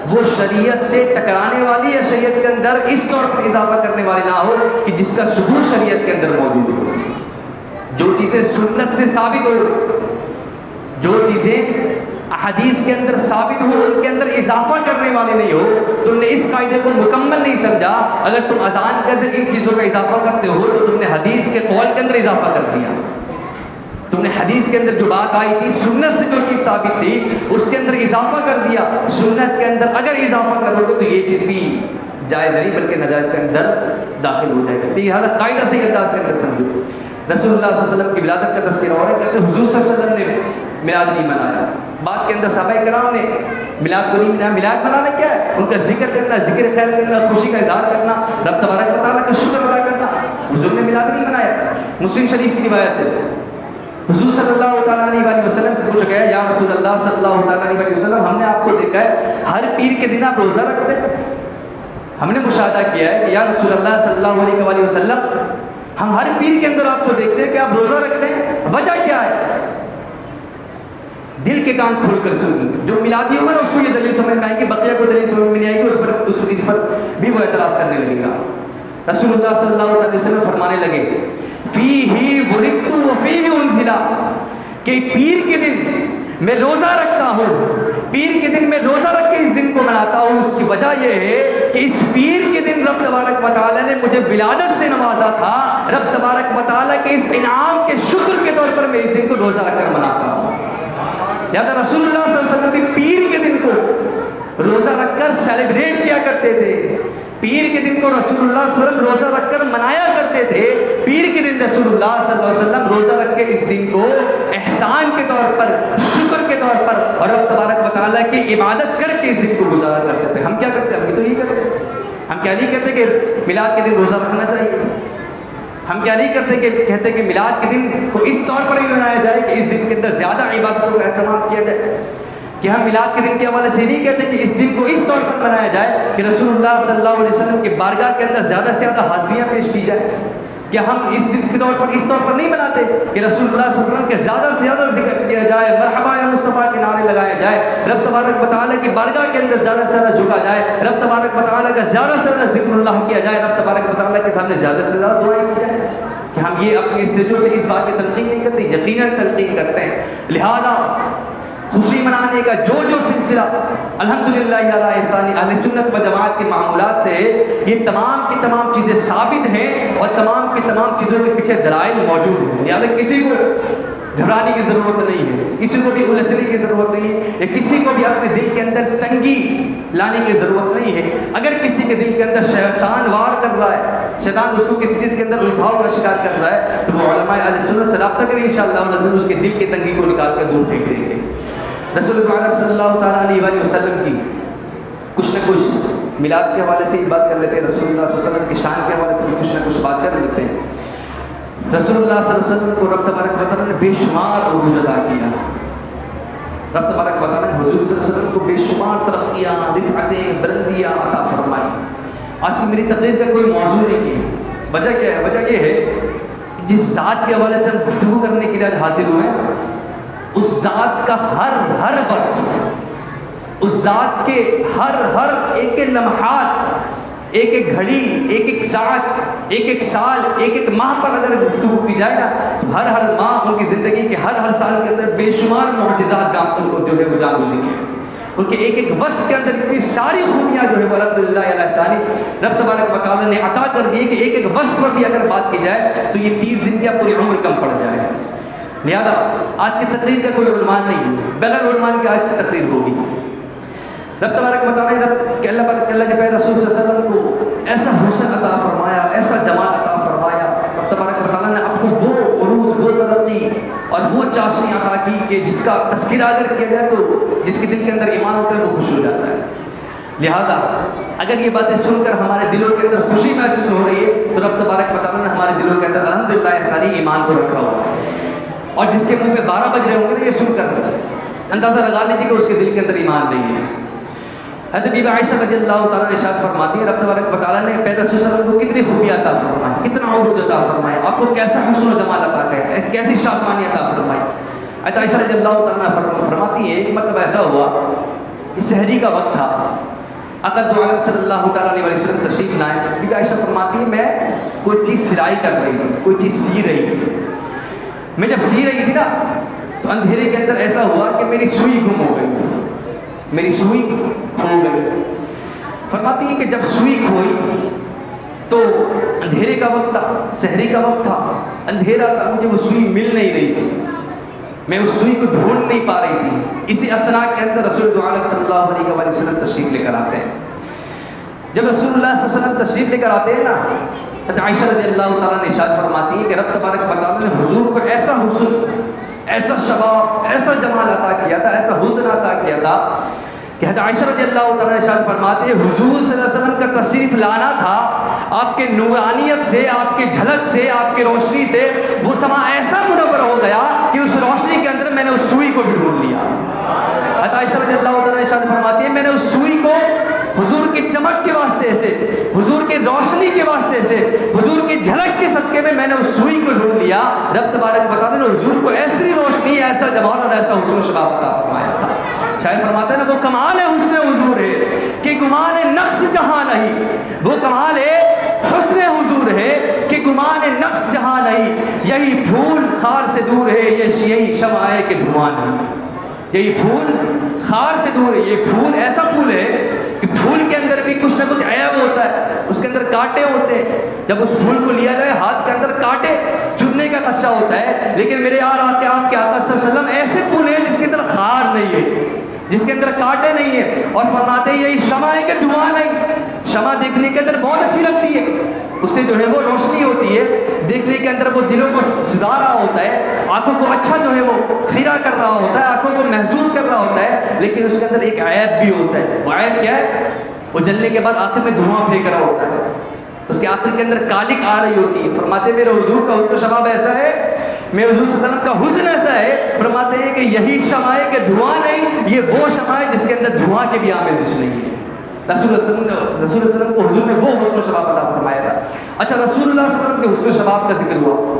وہ شریعت سے ٹکرانے والی یا شریعت کے اندر اس طور پر اضافہ کرنے والی نہ ہو کہ جس کا ثبوت شریعت کے اندر موجود ہو. جو چیزیں سنت سے ثابت ہو, جو چیزیں حدیث کے اندر ثابت ہو, ان کے اندر اضافہ کرنے والے نہیں ہو. تم نے اس قاعدے کو مکمل نہیں سمجھا. اگر تم اذان کے اندر ان چیزوں کا اضافہ کرتے ہو تو تم نے حدیث کے قول کے اندر اضافہ کر دیا. تم نے حدیث کے اندر جو بات آئی تھی سنت سے جو چیز ثابت تھی اس کے اندر اضافہ کر دیا. سنت کے اندر اگر اضافہ کرو گے تو یہ چیز بھی جائز نہیں بلکہ ناجائز کے اندر داخل ہو جائے گا. لہٰذا قاعدہ سے انداز کے اندر سمجھو. رسول اللہ صلی اللہ علیہ وسلم کی ولادت کا تذکرہ ہو رہا ہے, کہتے ہیں حضور صلی اللہ علیہ وسلم نے میلاد نہیں منایا. بات کے اندر صحابہ کرام نے میلاد کو نہیں منایا. میلاد منانا کیا ہے؟ ان کا ذکر کرنا, ذکر خیر کرنا, خوشی کا اظہار کرنا, رب تبارک و تعالیٰ کا شکر ادا کرنا. حضور نے میلاد نہیں منایا. مسلم شریف کی روایت ہے, حضور صلی اللہ تعالیٰ علیہ وسلم سے پوچھا گیا یا رسول اللہ صلی اللہ تعالیٰ علیہ وسلم ہم نے آپ کو دیکھا ہے ہر پیر کے دن آپ روزہ رکھتے ہیں. ہم نے مشاہدہ کیا ہے کہ یا رسول اللہ صلی اللہ علیہ وسلم ہم ہر پیر کے اندر آپ کو دیکھتے ہیں کہ آپ روزہ رکھتے ہیں, وجہ کیا ہے؟ دل کے کان کھول کر سن. جو میلادی ہوگا نا اس کو یہ دلیل سمجھ میں آئے گی, بقیہ کو دلیل سمجھ میں نہیں آئے گی, اس پر بھی وہ اعتراض کرنے لگے گا. رسول اللہ صلی اللہ علیہ وسلم فرمانے لگے فیہ ولدت وفیہ انزل, کہ پیر کے دن میں روزہ رکھتا ہوں, پیر کے دن میں روزہ رکھ کے اس دن کو مناتا ہوں. اس کی وجہ یہ ہے کہ اس پیر کے دن رب تبارک و تعالیٰ نے مجھے ولادت سے نوازا تھا. رب تبارک و تعالیٰ کے اس انعام کے شکر کے طور پر میں اس دن کو روزہ رکھ کر مناتا ہوں. لہذا رسول اللہ صلی اللہ علیہ وسلم بھی پیر کے دن کو روزہ رکھ کر سیلیبریٹ کیا کرتے تھے. پیر کے دن کو رسول اللہ صلی اللہ علیہ وسلم روزہ رکھ کر منایا کرتے تھے. پیر کے دن رسول اللہ صلی اللہ علیہ وسلم روزہ رکھ کے اس دن کو احسان کے طور پر, شکر کے طور پر اور رب تبارک و تعالیٰ کی عبادت کر کے اس دن کو گزارا کرتے تھے. ہم کیا کرتے ہیں؟ ہم بھی تو یہ کرتے ہیں. ہم کیا نہیں کہتے کہ میلاد کے دن روزہ رکھنا چاہیے. ہم کیا نہیں کرتے کہ کہتے کہ میلاد کے دن کو اس طور پر ہی منایا جائے کہ اس دن کے اندر زیادہ عبادتوں کا اہتمام کیا جائے. کہ ہم میلاد کے دن کے حوالے سے نہیں کہتے کہ اس دن کو اس طور پر منایا جائے کہ رسول اللہ صلی اللہ علیہ وسلم کی بارگاہ کے اندر زیادہ سے زیادہ حاضریاں پیش کی جائے. کہ ہم اس دن کے طور پر اس طور پر نہیں مناتے کہ رسول اللہ صلی اللہ علیہ وسلم کے زیادہ سے زیادہ ذکر کیا جائے, مرحبا یا مصطفیٰ کے نعرے لگائے جائے, رب تبارک و تعالیٰ کی بارگاہ کے اندر زیادہ سے زیادہ جھکا جائے, رب تبارک و تعالیٰ کا زیادہ سے زیادہ ذکر اللہ کیا جائے, رب تبارک و تعالیٰ کے سامنے زیادہ سے زیادہ دعائیں کی جائے. کہ ہم یہ اپنی اسٹیجوں سے اس بات کی تلقین نہیں کرتے, یقیناً تلقین کرتے ہیں. لہذا خوشی منانے کا جو سلسلہ الحمدللہ علی احسان اہل سنت و جماعت کے معمولات سے یہ تمام کی تمام چیزیں ثابت ہیں اور تمام کی تمام چیزوں کے پیچھے دلائل موجود ہیں. لہذا کسی کو گھبرانے کی ضرورت نہیں ہے, کسی کو بھی الجھنے کی ضرورت نہیں ہے, یا کسی کو بھی اپنے دل کے اندر تنگی لانے کی ضرورت نہیں ہے. اگر کسی کے دل کے اندر شیطان وار کر رہا ہے, شیطان اس کو کسی چیز کے اندر الجھاؤ کا شکار کر رہا ہے, تو وہ علماء اہل سنت سے رابطہ کریں, انشاءاللہ اس کے دل کی تنگی کو نکال کر دور پھینک دیں گے. رسول اللہ صلی اللہ تعالیٰ علیہ وسلم کی کچھ نہ کچھ میلاد کے حوالے سے ہی بات کر لیتے ہیں, رسول اللہ صلی اللہ علیہ وسلم کی شان کے حوالے سے بھی کچھ نہ کچھ بات کر لیتے ہیں. رسول اللہ صلی اللہ علیہ وسلم کو رب تبارک و تعالیٰ نے بے شمار عروج عطا کیا. رب تبارک و تعالیٰ نے حضور صلی اللہ علیہ وسلم کو بے شمار ترقیاں, رفعتیں, بلندیاں عطا فرمائی. آج کی میری تقریر کا کوئی موضوع نہیں ہے. وجہ کیا ہے؟ وجہ یہ ہے جس ذات کے حوالے سے ہم گفتگو کرنے کے لیے حاضر ہوئے ہیں, اس ذات کا ہر وصف, اس ذات کے ہر ایک لمحات, ایک گھڑی, ایک ساعت, ایک سال, ایک ماہ پر اگر گفتگو کی جائے نا تو ہر ماہ ان کی زندگی کے ہر سال کے اندر بے شمار معجزات کا جو ہے وہ جا گزری ہیں. ان کے ایک ایک وصف کے اندر اتنی ساری خوبیاں جو ہے وہ الحمدللہ علی ثانی رب تبارک و تعالیٰ نے عطا کر دی کہ ایک ایک وصف پر بھی اگر بات کی جائے تو یہ 30 دن کی پوری عمر کم پڑ جائے. لہذا آج کی تقریر کا کوئی عنوان نہیں ہے، بغیر عنوان کے آج کی تقریر ہوگی. رب تبارک و تعالیٰ نے اللہ کے پیارے رسول صلی اللہ علیہ وسلم کو ایسا حسن عطا فرمایا، ایسا جمال عطا فرمایا. رب تبارک و تعالیٰ نے آپ کو وہ عروج، وہ ترقی اور وہ چاشنی عطا کی کہ جس کا تذکرہ اگر کیا جائے تو جس کے دل کے اندر ایمان ہوتا ہے وہ خوش ہو جاتا ہے. لہذا اگر یہ باتیں سن کر ہمارے دلوں کے اندر خوشی محسوس ہو رہی ہے تو رب تبارک و تعالیٰ نے ہمارے دلوں کے اندر الحمدللہ ساری ایمان کو رکھا ہوا ہے. اور جس کے منہ پہ 12 بج رہے ہوں گے نا یہ سن کر اندازہ لگا لیجیے کہ اس کے دل کے اندر ایمان نہیں ہے. حضرت بی بی عائشہ رضی اللہ تعالیٰ نے ارشاد فرماتی ہے رب تبارک و تعالیٰ نے پیارے رسول صلی اللہ علیہ وسلم کو کتنی خوبیاں عطا فرمائی، کتنا عروج عطا فرمایا، آپ کو کیسا حسن و جمال عطا کیا، کیسی شادمانی عطا فرمائی. حضرت عائشہ رضی اللہ تعالیٰ فرماتی ہے ایک مرتبہ ایسا ہوا کہ سحری کا وقت تھا، اقرب عالم صلی اللہ تعالیٰ علیہ وسلم تشریف لائے. بی بی عائشہ فرماتی ہے میں کوئی چیز سلائی کر رہی تھی، کوئی چیز سی رہی تھی. میں جب سی رہی تھی نا تو اندھیرے کے اندر ایسا ہوا کہ میری سوئی گم ہو گئی، میری سوئی کھو گئی. فرماتی ہے کہ جب سوئی کھوئی تو اندھیرے کا وقت تھا، سحری کا وقت تھا، اندھیرا تھا، مجھے وہ سوئی مل نہیں رہی تھی، میں اس سوئی کو ڈھونڈ نہیں پا رہی تھی. اسی اثناء کے اندر رسول عالم صلی اللہ علیہ وسلم تشریف لے کر آتے ہیں. جب رسول اللہ صلی اللہ علیہ وسلم تشریف لے کر آتے ہیں نا حضرت عائشہ رضی اللہ تعالیٰ نے ارشاد فرماتی ہے کہ رب تبارک و تعالیٰ نے حضور کو ایسا حسن، ایسا شباب، ایسا جمال عطا کیا تھا، ایسا حسن عطا کیا تھا کہ حضرت عائشہ رضی اللہ تعالیٰ ارشاد فرماتے ہیں حضور صلی اللہ علیہ وسلم کا تشریف لانا تھا، آپ کے نورانیت سے، آپ کے جھلک سے، آپ کی روشنی سے وہ سما ایسا منور ہو گیا کہ اس روشنی کے اندر میں نے اس سوئی کو بھی ڈھونڈ لیا. حضرت عائشہ رضی اللہ تعالیٰ ارشاد فرماتی ہے میں نے اس سوئی کو حضور کی چمک کے واسطے سے، حضور کی روشنی کے واسطے سے، حضور کی جھلک کے صدقے میں نے اس سوئی کو ڈھونڈ لیا. رب تبارک و تعالیٰ نے حضور کو ایسی روشنی، ایسا جمال اور ایسا حسن و شباب عطا فرمایا تھا. شاعر فرماتا ہے نا وہ کمال حسن حضور ہے کہ گمان نقص جہاں نہیں، وہ کمال حسن حضور ہے کہ گمان نقص جہاں نہیں. یہی پھول خار سے دور ہے، یہی شمع ہے کہ دھواں نہیں. یہی پھول خار سے دور ہے، یہ پھول ایسا پھول ہے کہ پھول کے اندر بھی کچھ نہ کچھ عیب ہوتا ہے، اس کے اندر کانٹے ہوتے ہیں. جب اس پھول کو لیا جائے ہاتھ کے اندر کانٹے چبھنے کا خدشہ ہوتا ہے، لیکن میرے یار آتے آپ کے آقا صلی اللہ علیہ وسلم ایسے پھول ہیں جس کے اندر خار نہیں ہے، جس کے اندر کانٹے نہیں ہیں. اور فرماتے ہیں یہی شمع ہے کہ دھواں نہیں. شمع دیکھنے کے اندر بہت اچھی لگتی ہے، اس سے جو ہے وہ روشنی ہوتی ہے، دیکھنے کے اندر وہ دلوں کو سجا رہا ہوتا ہے، آنکھوں کو اچھا جو ہے وہ خیرہ کر رہا ہوتا ہے، آنکھوں کو محسوس کر رہا ہوتا ہے. لیکن اس کے اندر ایک عیب بھی ہوتا ہے. وہ عیب کیا ہے؟ وہ جلنے کے بعد آخر میں دھواں پھینک رہا ہوتا ہے، اس کے آخر کے اندر کالک آ رہی ہوتی ہے. فرماتے میرے حضور کا حسن و شباب ایسا ہے، میں حضور صلی اللہ علیہ وسلم کا حسن ایسا ہے، فرماتے ہیں کہ یہی شمع ہے کہ دھواں نہیں. یہ وہ شمع ہے جس کے اندر دھواں کی بھی آمیزش نہیں ہے. رسول اللہ صلی اللہ علیہ وسلم کو حضور نے وہ حسن و شباب عطا فرمایا تھا. اچھا رسول اللہ صلی اللہ علیہ وسلم کے حسن و شباب کا ذکر ہوا،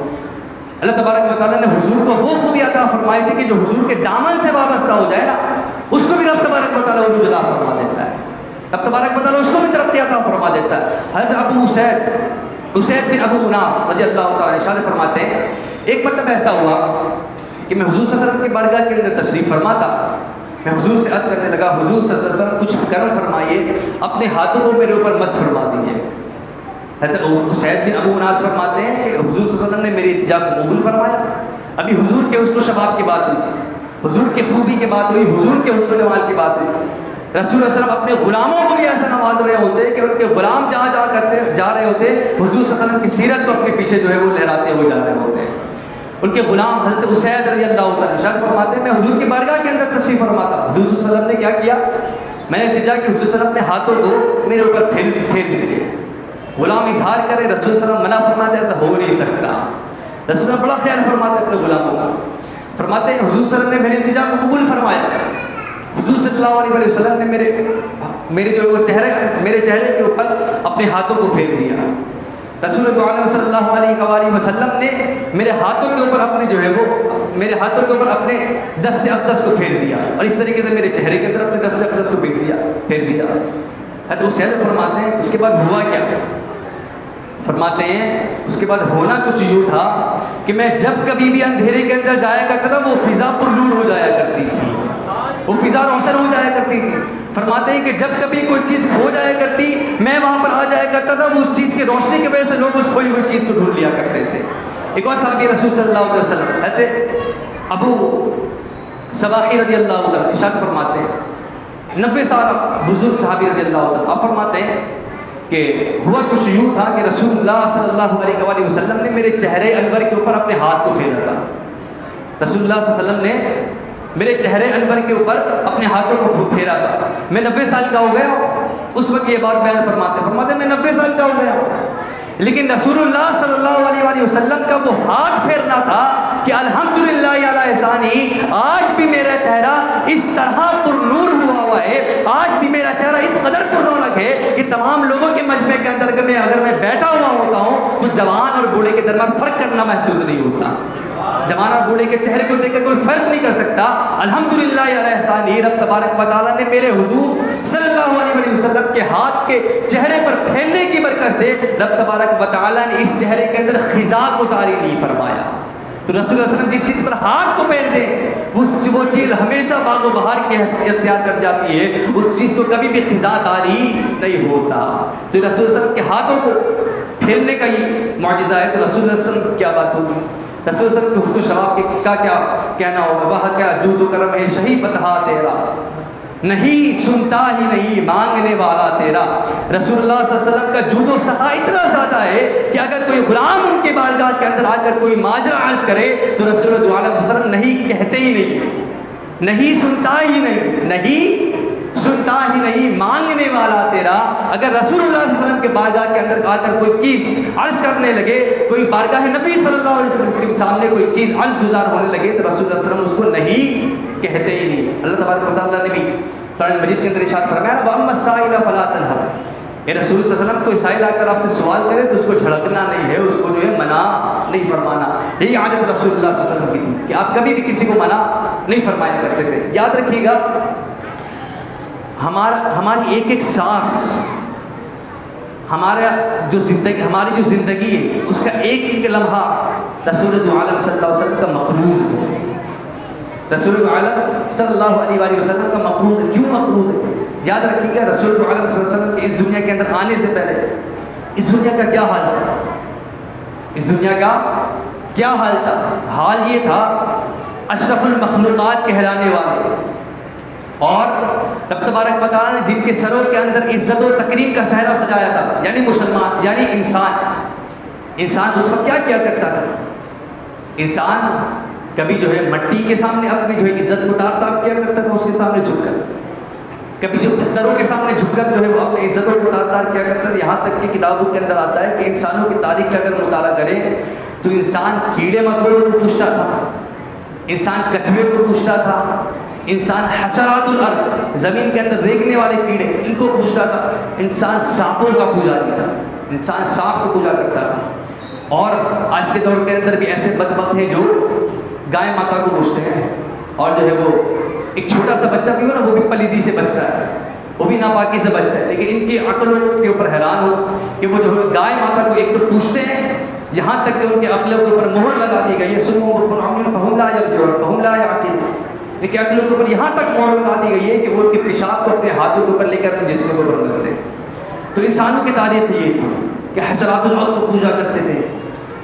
اللہ تبارک و تعالیٰ نے حضور کو وہ خوبی عطا فرمائی تھی کہ جو حضور کے دامن سے وابستہ ہو جائے نا اس کو بھی رب تبارک و تعالیٰ عروج عطا فرما دیتا ہے. رب تبارک و تعالیٰ اس کو بھی ترقی عطا فرما دیتا ہے. حضرت ابو اسید بن ابو اناس رضی اللہ تعالیٰ عنہ فرماتے ہیں ایک مرتبہ ایسا ہوا کہ میں حضور صلی اللہ علیہ وسلم کی بارگاہ کے اندر تشریف فرما تھا. میں حضور سے عرض کرنے لگا حضور صلی اللہ علیہ وسلم کچھ کرم فرمائیے، اپنے ہاتھوں کو میرے اوپر مس فرما دیجیے. حضرت اسید بن ابو اناس فرماتے ہیں کہ حضور صلی اللہ علیہ وسلم نے میری التجا کو قبول فرمایا. ابھی حضور کے حسن و شباب کی بات ہوئی، حضور کی خوبی کی بات ہوئی، حضور کے حسن و جمال کی بات ہوئی. رسول اللہ علیہ وسلم اپنے غلاموں کو بھی ایسا نواز رہے ہوتے کہ ان کے غلام جہاں جا رہے ہوتے حضور صلی اللہ علیہ وسلم کی سیرت کو اپنے پیچھے جو ہے وہ لہراتے ہوئے جا رہے ہوتے ہیں. ان کے غلام حضرت اسید رضی اللہ تعالیٰ عنہ فرماتے ہیں میں حضور کی بارگاہ کے اندر تشریف فرما تھا. حضور صلی اللہ علیہ وسلم نے کیا کیا، میں نے التجا کی حضور صلی اللہ علیہ وسلم اپنے ہاتھوں کو میرے اوپر پھیر دیجیے. غلام اظہار کرے، رسول صلی اللہ علیہ وسلم منع فرماتے ایسا ہو نہیں سکتا. رسول صلی اللہ علیہ وسلم بڑا خیال فرماتے اپنے غلاموں کا. فرماتے ہیں حضور صلی اللہ علیہ وسلم نے میری التجا کو قبول فرمایا. حضور صلی اللہ علیہ وسلم نے میرے جو وہ میرے چہرے کے اوپر اپنے ہاتھوں کو پھیر دیا. رسول اللہ صلی اللہ علیہ وسلم نے میرے ہاتھوں کے اوپر اپنے جو ہے وہ میرے ہاتھوں کے اوپر اپنے دست اقدس کو پھیر دیا اور اس طریقے سے میرے چہرے کے اندر اپنے دست اقدس کو پھیر دیا. حضرت اسید فرماتے ہیں اس کے بعد ہوا کیا؟ فرماتے ہیں اس کے بعد ہونا کچھ یوں تھا کہ میں جب کبھی بھی اندھیرے کے اندر جایا کرتا تھا وہ فضا پر نور ہو جایا کرتی تھی. وہ فضا روشن ہو جایا کرتی تھی. فرماتے ہیں کہ جب کبھی کوئی چیز کھو جایا کرتی میں وہاں پر آ جایا کرتا تھا, وہ اس چیز کی روشنی کی وجہ سے لوگ اس کھوئی ہوئی چیز کو ڈھونڈ لیا کرتے تھے. ایک اور صحابی رسول صلی اللہ علیہ وسلم حضرت ابو صباحی رضی اللہ عنہ ارشاد فرماتے ہیں, 90 سال بزرگ صحابی رضی اللہ عنہ, آپ فرماتے ہیں کہ ہوا کچھ یوں تھا کہ رسول اللہ صلی اللہ علیہ وآلہ وسلم نے میرے چہرے انور کے اوپر اپنے ہاتھ کو پھیرا تھا. رسول اللہ صلی اللہ علیہ وسلم نے میرے چہرے انور کے اوپر اپنے ہاتھوں کو پھیرا تھا. میں 90 سال کا ہو گیا. اس وقت یہ بات بیان فرماتے میں 90 سال کا ہو گیا, لیکن رسول اللہ صلی اللہ علیہ وآلہ وسلم کا وہ ہاتھ پھیرنا تھا کہ الحمدللہ علی احسانی, آج بھی میرا چہرہ اس طرح پر نور ہوا ہے, آج بھی میرا چہرہ اس قدر پر رونق ہے کہ تمام لوگوں کے مجمع کے اندر اگر میں بیٹھا ہوا ہوتا ہوں تو جوان اور بوڑھے کے درمیان فرق کرنا محسوس نہیں ہوتا. جوان اور بوڑھے کے چہرے کو دیکھ کر کوئی فرق نہیں کر سکتا. الحمدللہ علی احسانی, رب تبارک و تعالیٰ نے میرے حضور صلی اللہ علیہ وسلم کے ہاتھ کے چہرے پر پھیرنے کی برکت سے رب تبارک و تعالیٰ نے اس چہرے کے اندر خزاں کو طاری نہیں فرمایا. تو رسول اللہ صلی اللہ علیہ وسلم جس چیز پر ہاتھ کو پھیر دیں وہ چیز ہمیشہ باغ و بہار کی حیثیت اختیار کر جاتی ہے, اس چیز کو کبھی بھی خزاں طاری نہیں ہوتا. تو رسول اللہ صلی اللہ علیہ وسلم کے ہاتھوں کو پھیرنے کا یہ معجزہ ہے. تو رسول اللہ صلی اللہ علیہ وسلم کیا بات ہوگی, رسول اللہ صلی اللہ علیہ وسلم کے حسن و شباب کا کیا کہنا ہوگا. وہ کیا جود و کرم ہے شہی بتہا تیرا, نہیں سنتا ہی نہیں مانگنے والا تیرا. رسول اللہ صلی اللہ علیہ وسلم کا جود و سخا اتنا زیادہ ہے کہ اگر کوئی غلام ان کی بارگاہ کے اندر آ کر کوئی ماجرا عرض کرے تو رسول اللہ علیہ وسلم نہیں کہتے ہی نہیں, نہیں سنتا ہی نہیں, نہیں سنتا ہی نہیں مانگنے والا تیرا. اگر رسول اللہ صلی اللہ علیہ وسلم کے بارگاہ کے اندر آ کر کوئی چیز عرض کرنے لگے, کوئی بارگاہ نبی صلی اللہ علیہ وسلم کے سامنے کوئی چیز عرض گزار ہونے لگے تو رسول اللہ صلی اللہ علیہ وسلم اس کو نہیں کہتے ہی نہیں. اللہ تبارک و تعالیٰ نے بھی قرآن مجید کے اندر ارشاد فرمایا نا, وَأَمَّا السَّائِلَ فَلَا تَنْهَرْ, اے رسول صلی اللہ علیہ وسلم کوئی سائل آ کر آپ سے سوال کرے تو اس کو جھڑکنا نہیں ہے, اس کو جو ہے منع نہیں فرمانا. یہی عادت رسول اللہ صلی اللہ علیہ وسلم کی تھی کہ آپ کبھی بھی کسی کو منع نہیں فرمایا کرتے تھے. یاد رکھیے گا ہماری ایک ایک سانس, ہماری جو زندگی ہے اس کا ایک ایک لمحہ رسول عالم صلی اللہ علیہ وسلم کا مقروض ہے. رسول عالم صلی اللہ علیہ وآلہ وسلم کا مقروض ہے. کیوں مقروض ہے؟ یاد رکھیے گا رسول عالم صلی اللہ علیہ وسلم کے اس دنیا کے اندر آنے سے پہلے اس دنیا کا کیا حال تھا, اس دنیا کا کیا حال تھا؟ حال یہ تھا اشرف المخلوقات کہلانے والے اور رب تبارک و تعالیٰ نے جن کے سروں کے اندر عزت و تکریم کا صحرا سجایا تھا, یعنی مسلمان, یعنی انسان اس وقت کیا کیا کرتا تھا؟ انسان کبھی جو ہے مٹی کے سامنے اپنی جو ہے عزت کو تار کیا کرتا تھا, اس کے سامنے جھک کر, کبھی جو پتھروں کے سامنے جھک کر جو ہے وہ اپنی عزتوں کو تار کیا کرتا تھا. یہاں تک کہ کتابوں کے اندر آتا ہے کہ انسانوں کی تاریخ کا اگر مطالعہ کریں تو انسان کیڑے مکوڑوں کو پوچھتا تھا, انسان کچھوے کو پوچھتا تھا, انسان حشرات الارض زمین کے اندر ریگنے والے کیڑے ان کو پوچھتا تھا, انسان سانپوں کا پجاری تھا, انسان سانپ کو پوجا کرتا تھا. اور آج کے دور کے اندر بھی ایسے بدبخت ہیں جو گائے ماتا کو پوچھتے ہیں, اور جو ہے وہ ایک چھوٹا سا بچہ بھی ہو نا وہ بھی پلیدی سے بچتا ہے, وہ بھی ناپاکی سے بچتا ہے. لیکن ان کی عقلوں کے اوپر حیران ہو کہ وہ جو ہے گائے ماتا کو ایک تو پوچھتے ہیں, یہاں تک کہ ان کے عقلوں کے اوپر مہر لگا دی گئی ہے, سنو فہم لا یرجعون فہم لا یعقلون, ان کے عقلوں کے اوپر یہاں تک مہر لگا دی گئی ہے کہ وہ ان کے پیشاب کو اپنے ہاتھوں کے اوپر لے کر اپنے جسم کو اوپر رکھتے ہیں. تو انسانوں کی تاریخ یہ تھی کہ حشرات الارض کو پوجا کرتے تھے.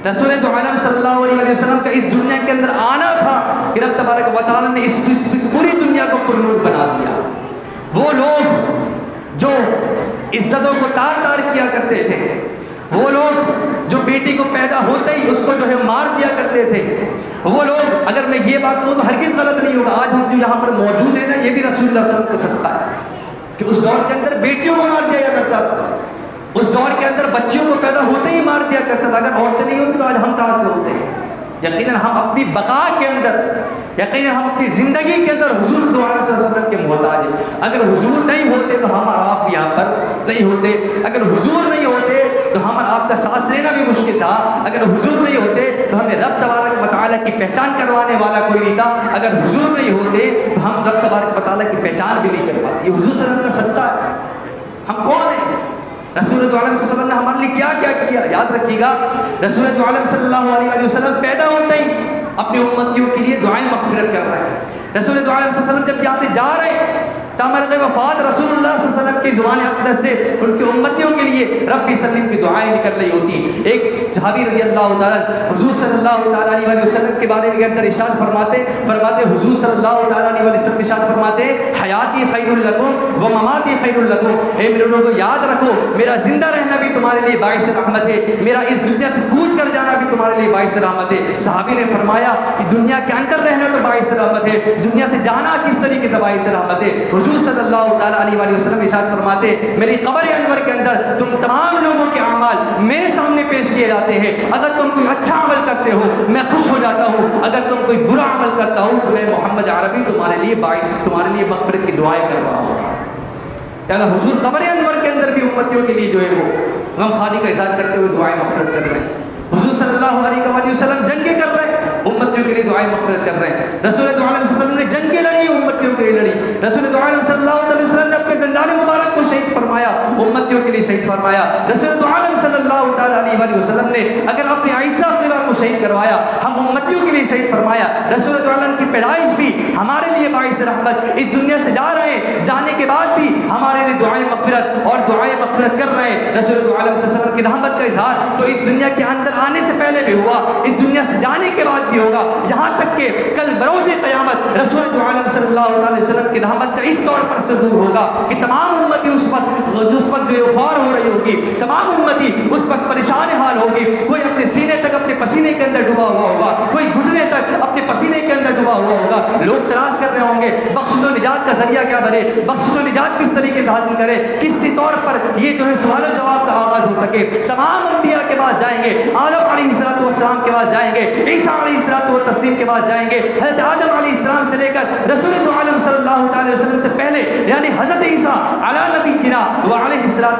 رسول عالم صلی اللہ علیہ وسلم کا اس دنیا کے اندر آنا تھا کہ رب تبارک و تعالیٰ نے اس پوری دنیا کو پرنور بنا دیا. وہ لوگ جو عزتوں کو تار کیا کرتے تھے, وہ لوگ جو بیٹی کو پیدا ہوتے ہی اس کو جو ہے مار دیا کرتے تھے, وہ لوگ, اگر میں یہ بات کہوں تو ہرگز غلط نہیں ہوگا, آج ہم جو یہاں پر موجود ہیں نا یہ بھی رسول اللہ صلی اللہ علیہ وسلم کا صدقہ ہے کہ اس دور کے اندر بیٹیوں کو مار دیا کرتا تھا, اس دور کے اندر بچیوں کو پیدا ہوتے ہی مار دیا کرتا تھا. اگر عورتیں نہیں ہوتی تو آج ہم کہاں سے ہوتے ہیں؟ یقیناً ہم اپنی بقا کے اندر, یقیناً ہم اپنی زندگی کے اندر حضور صلی اللہ علیہ وسلم کے محتاج ہیں. اگر حضور نہیں ہوتے تو ہم اور آپ یہاں پر نہیں ہوتے, اگر حضور نہیں ہوتے تو ہم اور آپ کا سانس لینا بھی مشکل تھا, اگر حضور نہیں ہوتے تو ہمیں رب تبارک و تعالیٰ کی پہچان کروانے والا کوئی نہیں تھا, اگر حضور نہیں ہوتے تو ہم رب تبارک و تعالیٰ کی پہچان بھی نہیں کر پاتے. یہ حضور صلی اللہ علیہ وسلم کا صدقہ ہے. ہم کون ہیں؟ رسول عالم صلی اللہ علیہ وسلم نے ہمارے لیے کیا کیا کیا؟ یاد رکھیے گا رسول عالم صلی اللہ علیہ وسلم پیدا ہوتے ہی اپنی امتیوں کے لیے دعائیں مغفرت کر رہے ہیں۔ رسول دعا علیہ وسلم جب یہاں سے جا رہے ہیں تامرغ وفات رسول اللہ صلی اللہ علیہ وسلم کی زبان اقدس سے ان کی امتیوں کے لیے رب سلیم کی دعائیں نکل رہی ہوتی۔ ایک صحابی رضی اللہ تعالیٰ حضور صلی اللہ تعالیٰ علیہ وسلم کے بارے میں اندر ارشاد فرماتے حضور صلی اللہ تعالیٰ علیہ وسلم ارشاد فرماتے حیاتی خیر لکم و مماتی خیر لکم، اے میرے لوگوں یاد رکھو میرا زندہ رہنا بھی تمہارے لیے باعث رحمت ہے، میرا اس دنیا سے کوچ کر جانا بھی تمہارے لیے باعث رحمت ہے۔ صحابی نے فرمایا کہ دنیا کے اندر رہنا تو باعث رحمت ہے، دنیا سے جانا کس طریقے سے باعث رحمت ہے؟ حضور صلی اللہ تعالیٰ علیہ وسلم ارشاد فرماتے میری قبر انور کے اندر تم تمام لوگوں کے اعمال میرے سامنے پیش کیے جاتے ہیں، اگر تم کوئی اچھا عمل کرتے ہو میں خوش ہو جاتا ہوں، اگر تم کوئی برا عمل کرتا ہوں تو میں محمد عربی تمہارے لیے مغفرت کی دعائیں کر رہا ہوں۔ لہذا حضور قبر انور کے اندر بھی امتیوں کے لیے جو ہے وہ غم خانی کا اظہار کرتے ہوئے دعائیں مغفرت کر رہے ہیں۔ حضور صلی اللہ علیہ وسلم جنگیں کر رہے ہیں، امتیوں کے لیے دعائیں مغفرت کر رہے ہیں۔ رسول دعا علیہ وسلم نے جنگیں لڑی، امتیوں کے لیے لڑی۔ رسول دعا علیہ صلی اللہ علیہ وسلم نے اپنے دندان مبارک کو شہید فرمایا، امتیوں کے لیے شہید فرمایا۔ رسول دعا علیہ صلی اللہ تعالیٰ علیہ وسلم نے اگر اپنی عائشہ طیبہ کو شہید کروایا، ہم امتیوں کے لیے شہید فرمایا۔ رسول دعا علیہ کی پیدائش بھی ہمارے لیے باعث رحمت، اس دنیا سے جا رہے ہیں، جانے کے بعد بھی ہمارے لیے دعائیں مغفرت اور دعائیں مغفرت کر رہے ہیں۔ رسول دعا علیہ وسلم کی رحمت کا اظہار تو اس دنیا کے اندر آنے سے پہلے بھی ہوا، اس دنیا سے جانے کے بعد بھی ہوگا، یہاں تک کہ کل بروز قیامت رسول عالم صلی اللہ علیہ وسلم کی رحمت کا اس طور پر صدور ہوگا کہ تمام امتی اس وقت جو خوار ہو رہی ہوگی، تمام امتی اس وقت پریشان حال ہوگی، کوئی اپنے سینے تک اپنے پسینے کے اندر ڈوبا ہوا ہوگا، کوئی گھٹنے تک اپنے پسینے کے اندر ڈوبا ہوا ہوگا۔ لوگ تلاش کر رہے ہوں گے بخشش و نجات کا ذریعہ کیا بنے، بخشش و نجات کس طریقے سے حاصل کرے، کس طور پر یہ جو ہے سوال و جواب کا آغاز ہو سکے۔ تمام انبیاء کے پاس جائیں گے، آدم علیہ السلام کے پاس جائیں گے، عیسیٰ علیہ السلام کے پاس جائیں گے، حضرت آدم علیہ السلام سے لے کر رسول عالم صلی اللہ تعالی وسلم سے پہلے یعنی حضرت عیسیٰ علی نبینا و علیہ السلام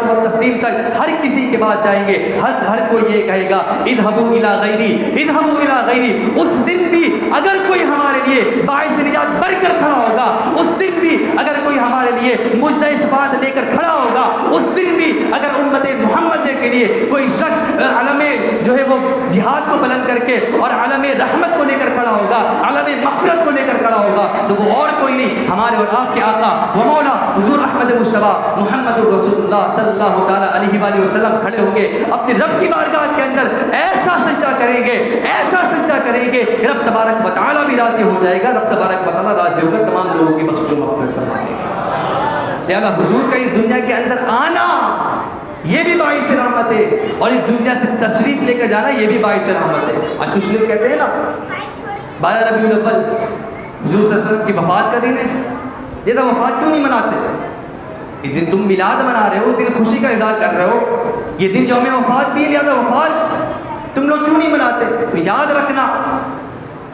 تک ہر کسی کے پاس جائیں گے۔ ہر کوئی یہ کہے گا اذهبوا الی غیری، اذهبوا الی غیری۔ اس دن بھی اگر کوئی ہمارے لیے باعث نجات بن کر کھڑا ہوگا، اس دن بھی اگر کوئی ہمارے لیے مجدہ شفاعت لے کر کھڑا ہوگا، اس دن بھی اگر امت محمد کے لیے کوئی شخص علم جو ہے وہ جہاد کو بلند کر کے اور علم رحمت کو لے کر کھڑا ہوگا، علم مغفرت کو لے کر کھڑا ہوگا، تو وہ اور کوئی نہیں ہمارے اور آپ کے آقا و مولا حضور احمد مصطفیٰ محمد رسول اللہ صلی اللہ تعالیٰ علیہ وآلہ وسلم کھڑے ہوں گے، اپنے رب کی بارگاہ کے اندر ایسا سجدہ کریں گے، ایسا سجدہ کریں گے، رب تبارک و تعالیٰ بھی راضی ہو جائے گا، رب تبارک و تعالیٰ راضی ہوگا، تمام لوگوں کی بخشش و مغفرت فرمائے گا۔ لہذا حضور کا اس دنیا کے اندر آنا یہ بھی باعث رحمت ہے، اور اس دنیا سے تشریف لے کر جانا یہ بھی باعث رحمت ہے۔ آج کچھ لوگ کہتے ہیں نا 12 ربیع الاول حضور صلی اللہ علیہ وسلم کی وفات کا دن ہے، یہ تو وفات کیوں نہیں مناتے؟ اس دن تم میلاد منا رہے ہو، اس دن خوشی کا اظہار کر رہے ہو، یہ دن یوم وفات بھی ہے، لہذا وفات تم لوگ کیوں نہیں مناتے؟ تو یاد رکھنا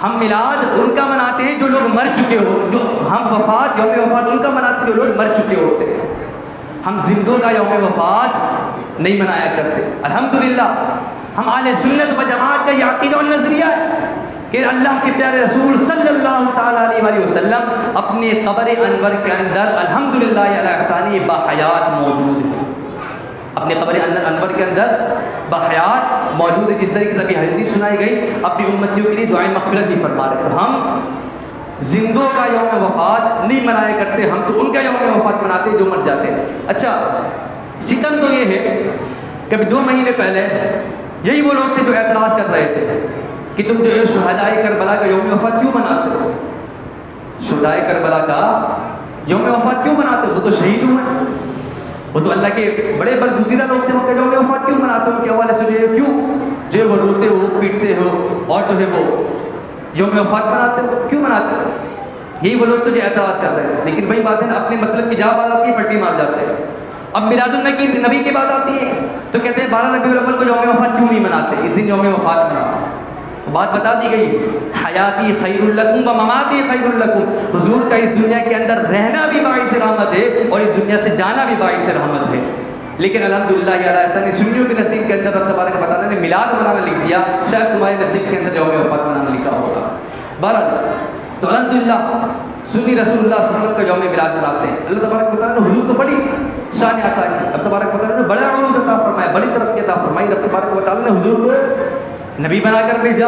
ہم میلاد ان کا مناتے ہیں جو لوگ مر چکے ہو، جو ہم وفات یوم وفات ان کا مناتے ہیں جو لوگ مر چکے ہوتے ہیں۔ ہم زندوں کا یوم وفات نہیں منایا کرتے۔ الحمدللہ ہم اہل سنت و جماعت کا یہ عقیدہ و نظریہ ہے کہ اللہ کے پیارے رسول صلی اللہ تعالیٰ علیہ وسلم اپنے قبر انور کے اندر الحمدللہ علی احسانی بحیات موجود ہے، اپنے قبر انور کے اندر بحیات موجود ہے، جس طریقے سے ابھی حدیث سنائی گئی، اپنی امتیوں کے لیے دعائیں مغفرت بھی فرما رہے ہیں۔ ہم زندوں کا یوم وفات نہیں منایا کرتے، ہم تو ان کا یوم وفات مناتے ہیں جو مر جاتے ہیں۔ اچھا ستم تو یہ ہے کہ 2 مہینے پہلے یہی وہ لوگ تھے جو اعتراض کر رہے تھے کہ تم جو ہے شہدائے کربلا کا یوم وفات کیوں مناتے ہو، شہدائے کربلا کا یوم وفات کیوں مناتے ہو، وہ تو شہید ہوئے، وہ تو اللہ کے بڑے برگزیدہ لوگ تھے، ان کا یوم وفات کیوں مناتے ہو، ان کے حوالے سے جو ہے وہ روتے ہو پیٹتے ہو اور جو ہے وہ یوم وفات مناتے ہو، کیوں مناتے ہو؟ یہی وہ لوگ تو جو اعتراض کر رہے تھے، لیکن وہی بات ہے نا، اپنے مطلب کی جہاں بات آتی ہے پلٹی مار جاتے ہیں۔ اب میلاد النبی کی بات آتی ہے تو کہتے ہیں 12 ربیع الاول کو یوم وفات کیوں نہیں مناتے، اس دن یوم وفات مناتے ہیں۔ بات بتا دی گئی، حیاتی خیر لکم و مماتی خیر لکم، حضور کا اس دنیا کے اندر رہنا بھی باعث رحمت ہے اور اس دنیا سے جانا بھی باعث رحمت ہے، لیکن الحمدللہ ایسا نہیں، سنیوں کے نصیب کے اندر رب تبارک و تعالیٰ نے میلاد منانا لکھ دیا، شاید تمہارے نصیب کے اندر یوم وفات منانا لکھا ہوگا۔ بہرحال تو الحمدللہ سنی رسول اللہ صلی اللہ علیہ وسلم کا یوم میلاد مناتے ہیں۔ اللہ تبارک و تعالیٰ نے حضور کو بڑی شان عطا کی، رب تبارک و تعالیٰ نے بڑا عروج عطا فرمایا، بڑی ترقی عطا فرمائی، رب تبارک و تعالیٰ نے حضور کو نبی بنا کر بھیجا،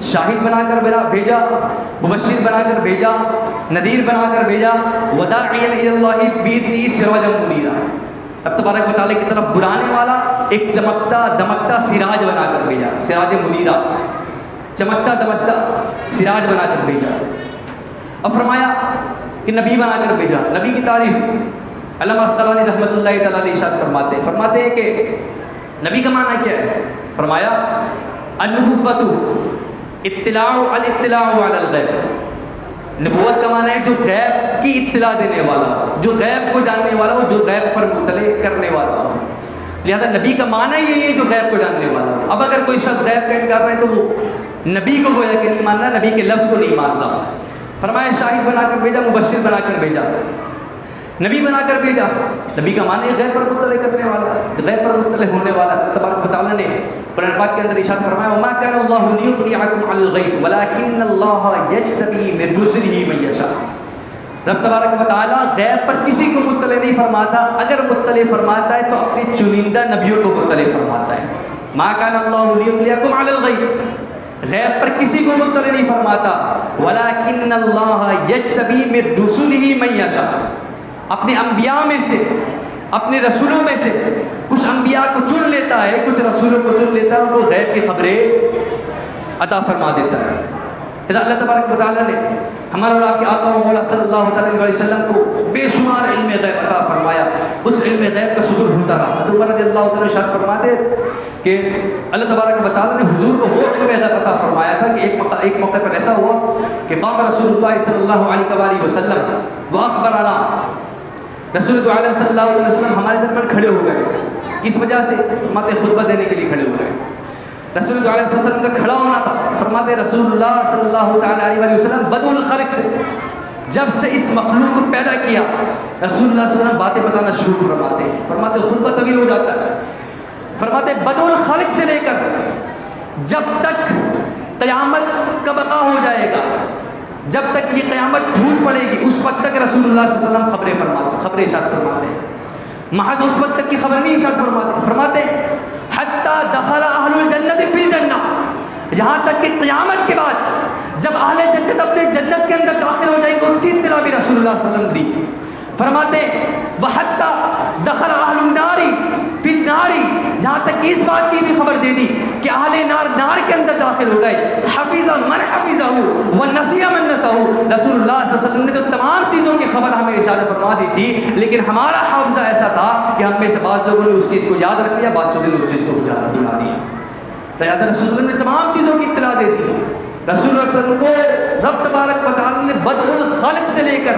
شاہد بنا کر بھیجا، مبشر بنا کر بھیجا، نذیر بنا کر بھیجا، وداعیا الی اللہ باذنہ سراجا منیرا، رب تبارک و تعالیٰ کی طرف بلانے والا ایک چمکتا دمکتا سراج بنا کر بھیجا، سراج منیرا، چمکتا دمکتا سراج بنا کر بھیجا۔ اب فرمایا کہ نبی بنا کر بھیجا۔ نبی کی تعریف علامہ عسقلانی رحمۃ اللہ تعالیٰ علیہ ارشاد فرماتے ہیں کہ نبی کا معنی کیا ہے؟ فرمایا النبوۃ اطلاع علی الغیب، نبوت کا معنی ہے جو غیب کی اطلاع دینے والا ہو، جو غیب کو جاننے والا ہو، جو غیب پر مطلع کرنے والا ہو۔ لہذا نبی کا معنی یہی ہے جو غیب کو جاننے والا ہو۔ اب اگر کوئی شخص غیب کا انکار رہے تو وہ نبی کو گویا کہ نہیں ماننا، نبی کے لفظ کو نہیں ماننا۔ فرمایا شاہد بنا کر بھیجا، مبشر بنا کر بھیجا، نبی بنا کر بھیجا۔ نبی کا معنی ہے غیب پر مطلع کرنے والا، غیب پر مطلع ہونے والا۔ اللہ تبارک و تعالیٰ نے قرآن پاک کے اندر ارشاد فرمایا وما كان الله ليطلعكم على الغيب ولكن الله يجتبي من رسله من يشاء۔ رب تبارک و تعالیٰ غیب پر کسی کو مطلع نہیں فرماتا، اگر مطلع فرماتا ہے تو اپنے چنندہ نبیوں کو مطلع فرماتا ہے۔ ما كان الله ليطلعكم على الغيب، غیب پر کسی کو مطلع نہیں فرماتا، ولكن الله يجتبي من رسله من يشاء، اپنے انبیاء میں سے، اپنے رسولوں میں سے کچھ انبیاء کو چن لیتا ہے، کچھ رسولوں کو چن لیتا ہے، ان کو غیب کی خبریں عطا فرما دیتا ہے۔ اذا اللہ تبارک و تعالیٰ نے ہمارے اور آپ کے آقا و مولا صلی اللہ علیہ وسلم کو بے شمار علم غیب عطا فرمایا، اس علم غیب کا صدور ہوتا رہا۔ حضرت عمر رضی اللہ تعالیٰ ارشاد فرماتے کہ اللہ تبارک و تعالیٰ نے حضور کو وہ علم غیب عطا فرمایا تھا کہ ایک موقع پر ایسا ہوا کہ قام رسول اللہ صلی اللہ علیہ وسلم واخبرنا، رسول عالم صلی اللہ علیہ وسلم ہمارے درمیان کھڑے ہو گئے، کس وجہ سے؟ فرماتے خطبہ دینے کے لیے کھڑے ہو گئے۔ رسول عالم صلی اللہ علیہ وسلم کا کھڑا ہونا تھا۔ فرماتے رسول اللہ صلی اللہ تعالیٰ علیہ وسلم بدء الخلق سے، جب سے اس مخلوق کو پیدا کیا، رسول اللہ صلی اللہ علیہ وسلم باتیں بتانا شروع فرماتے خطبہ طویل ہو جاتا ہے۔ فرماتے بدء الخلق سے لے کر جب تک قیامت کا بقا ہو جائے گا، جب تک یہ قیامت ٹوٹ پڑے گی، اس وقت تک رسول اللہ صلی اللہ علیہ وسلم خبریں ارشاد فرماتے ہیں۔ محض اس وقت تک کی خبر نہیں ارشاد فرماتے حتی دخل اہل الجنت فی الجنہ، یہاں تک کہ قیامت کے بعد جب اہل جنت اپنے جنت کے اندر داخل ہو جائیں گے، اس کی اطلاع بھی رسول اللہ صلی اللہ علیہ وسلم دی۔ فرماتے وحتی دخل اہل النار فی النار، جہاں تک کہ اس بات کی بھی خبر دے دی کہ اہل نار کے اندر داخل ہو گئے۔ حفظ من حفظہ ونسی من نسہ، رسول اللہ صلی اللہ علیہ وسلم نے تو تمام چیزوں کی خبر ہمیں ارشاد فرما دی تھی، لیکن ہمارا حافظہ ایسا تھا کہ ہم میں سے بعض لوگوں نے اس چیز کو یاد رکھ لیا، بعض لوگوں نے اس چیز کو بھلا دیا۔ لہذا رسول اللہ علیہ وسلم نے تمام چیزوں کی اطلاع دے دی۔ رسول اللہ صلی اللہ علیہ وسلم کو رب تبارک و تعالی نے بدء الخلق سے لے کر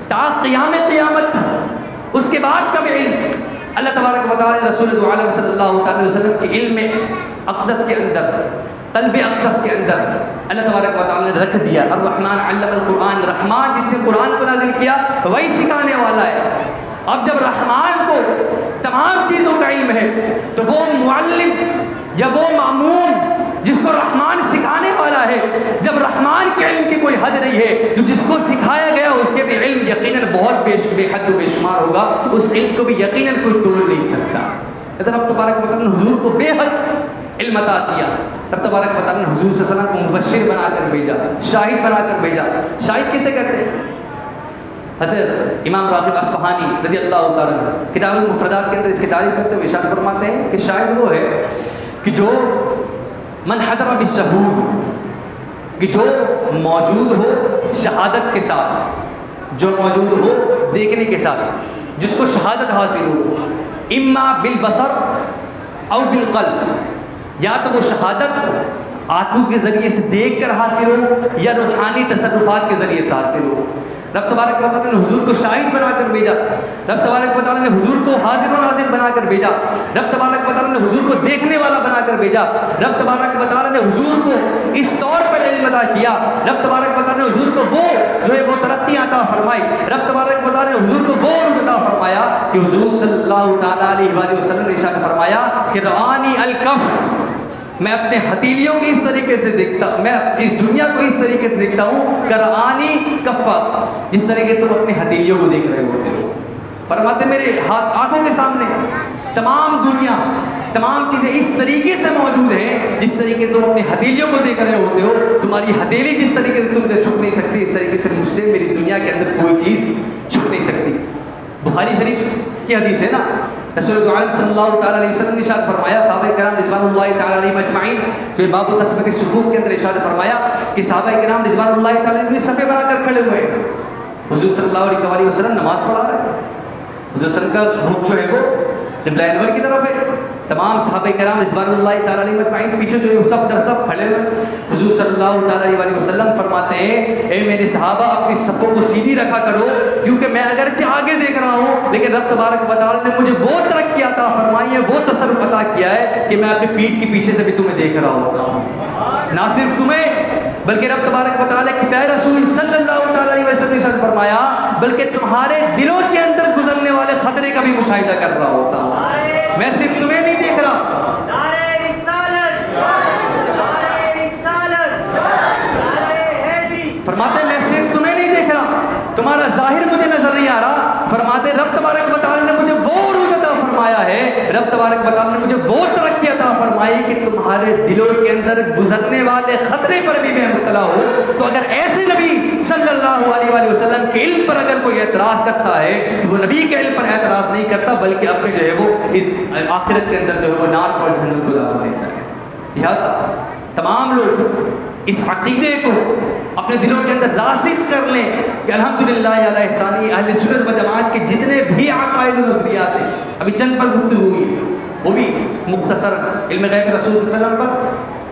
تا قیامت اس کے بعد کا بھی علم اللہ تبارک و تعالی نے رسول عالم صلی اللہ علیہ وسلم کے علم اقدس کے اندر، قلب اقدس کے اندر اللہ تبارک و تعالی نے رکھ دیا۔ الرحمن علم القرآن، رحمان جس نے قرآن کو نازل کیا وہی سکھانے والا ہے۔ اب جب رحمان کو تمام چیزوں کا علم ہے تو وہ معلم یا وہ معموم جس کو رحمان سکھانے والا ہے، جب رحمان کے علم کی کوئی حد نہیں ہے تو جس کو سکھایا گیا اس کے بھی علم یقیناً بہت بے حد و بے شمار ہوگا، اس علم کو بھی یقیناً کوئی توڑ نہیں سکتا۔ رب تبارک و تعالیٰ نے حضور کو بے حد علم عطا کیا۔ رب تبارک و تعالیٰ نے حضور صلی اللہ علیہ وسلم کو مبشر بنا کر بھیجا، شاہد بنا کر بھیجا۔ شاہد کسے کہتے ہیں؟ حضرت امام راغب اصفہانی رضی اللہ تعالیٰ عنہ کتاب المفردات کے اندر اس کی تعریف کرتے ہوئے ارشاد فرماتے ہیں کہ شاہد وہ ہے کہ جو من حضر بالشہود، کہ جو موجود ہو شہادت کے ساتھ، جو موجود ہو دیکھنے کے ساتھ، جس کو شہادت حاصل ہو، اما بالبصر او بالقلب، یا تو وہ شہادت آنکھوں کے ذریعے سے دیکھ کر حاصل ہو یا روحانی تصرفات کے ذریعے سے حاصل ہو۔ رب تبارک و تعالیٰ نے حضور کو شاہد بنا کر بھیجا، رب تبارک و تعالیٰ نے حضور کو حاضر و ناظر بنا کر بھیجا، رب تبارک و تعالیٰ نے حضور کو دیکھنے والا بنا کر بھیجا، رب تبارک و تعالیٰ نے حضور کو اس طور پر علم عطا کیا، رب تبارک و تعالیٰ نے حضور کو وہ جو ہے وہ ترقیاں عطا فرمائی، رب تبارک و تعالیٰ نے حضور کو وہ عروج عطا فرمایا کہ حضور صلی اللہ تعالیٰ علیہ وآلہ وسلم نے ارشاد فرمایا کہ رعانی الکف، میں اپنے ہتھیلیوں کو اس طریقے سے دیکھتا، میں اس دنیا کو اس طریقے سے دیکھتا ہوں کرآنی کفا، جس طریقے تم اپنے ہتھیلیوں کو دیکھ رہے ہوتے ہو۔ فرماتے میرے ہاتھ آنکھوں کے سامنے تمام دنیا، تمام چیزیں اس طریقے سے موجود ہیں جس طریقے تم اپنی ہتھیلیوں کو دیکھ رہے ہوتے ہو. تمہاری ہتھیلی جس طریقے سے تم سے چھپ نہیں سکتی، اس طریقے سے مجھ سے میری دنیا کے اندر کوئی چیز چھپ نہیں سکتی. بخاری شریف کی حدیث ہے نا، رسول عالم صلی اللہ تعالیٰ علیہ وسلم نے ارشاد فرمایا، صحابہ کرام رضوان اللہ تعالیٰ علیہم اجمعین، تو یہ باب تثبیت الصفوف کے اندر ارشاد فرمایا کہ صحابہ کرام رضوان اللہ تعالیٰ علیہم صفے بنا کر کھڑے ہوئے ہیں. حضور صلی اللہ علیہ وسلم نماز پڑھا رہے ہیں. حضور صلی اللہ علیہ وسلم کا رخ جو ہے وہ قبلہ انور کی طرف ہے. تمام صحابہ کرام رضوان اللہ تعالیٰ علیہ اجمعین پیچھے جو ہے سب در سب کھڑے ہوئے. حضور صلی اللہ تعالیٰ علیہ وسلم فرماتے ہیں، اے میرے صحابہ اپنی صفوں کو سیدھی رکھا کرو، کیونکہ میں اگرچہ آگے دیکھ رہا ہوں لیکن رب تبارک و تعالیٰ نے مجھے وہ ترقی عطا فرمائی ہے، وہ تصرف عطا کیا ہے کہ میں اپنی پیٹھ کے پیچھے سے بھی تمہیں دیکھ رہا ہوتا ہوں. نہ صرف تمہیں بلکہ رب تبارک و تعالیٰ کی پیارے رسول صلی اللہ تعالیٰ علیہ وسلم نے فرمایا بلکہ تمہارے دلوں کے اندر گزرنے والے خطرے کا بھی مشاہدہ کر رہا ہوتا ہوں. میں صرف تمہیں نہیں دیکھ رہا. فرماتے میں صرف تمہیں نہیں دیکھ رہا، تمہارا ظاہر مجھے نظر نہیں آ رہا. فرماتے رب تبارک و تعالیٰ نے مجھے وہ عروج عطا فرمایا ہے، رب تبارک و تعالیٰ نے مجھے وہ ترقی عطا فرمائی کہ تمہارے دلوں کے اندر گزرنے والے خطرے پر بھی میں مبتلا ہوں. تو اگر ایسے نبی صلی اللہ علیہ وآلہ وسلم کے علم پر اگر کوئی اعتراض کرتا ہے، وہ نبی کے علم پر اعتراض نہیں کرتا بلکہ اپنے جو ہے وہ آخرت کے اندر جو ہے وہ نار اور جہنم کو دعوت دیتا ہے. لہٰذا تمام لوگ اس عقیدے کو اپنے دلوں کے اندر راسخ کر لیں کہ الحمدللہ علی احسانی اہل سنت و جماعت کے جتنے بھی عقائد و نظریات ہیں، ابھی چند پر گفتگو ہوئی ہے، وہ بھی مختصر علم غیب رسول صلی اللہ علیہ وسلم پر،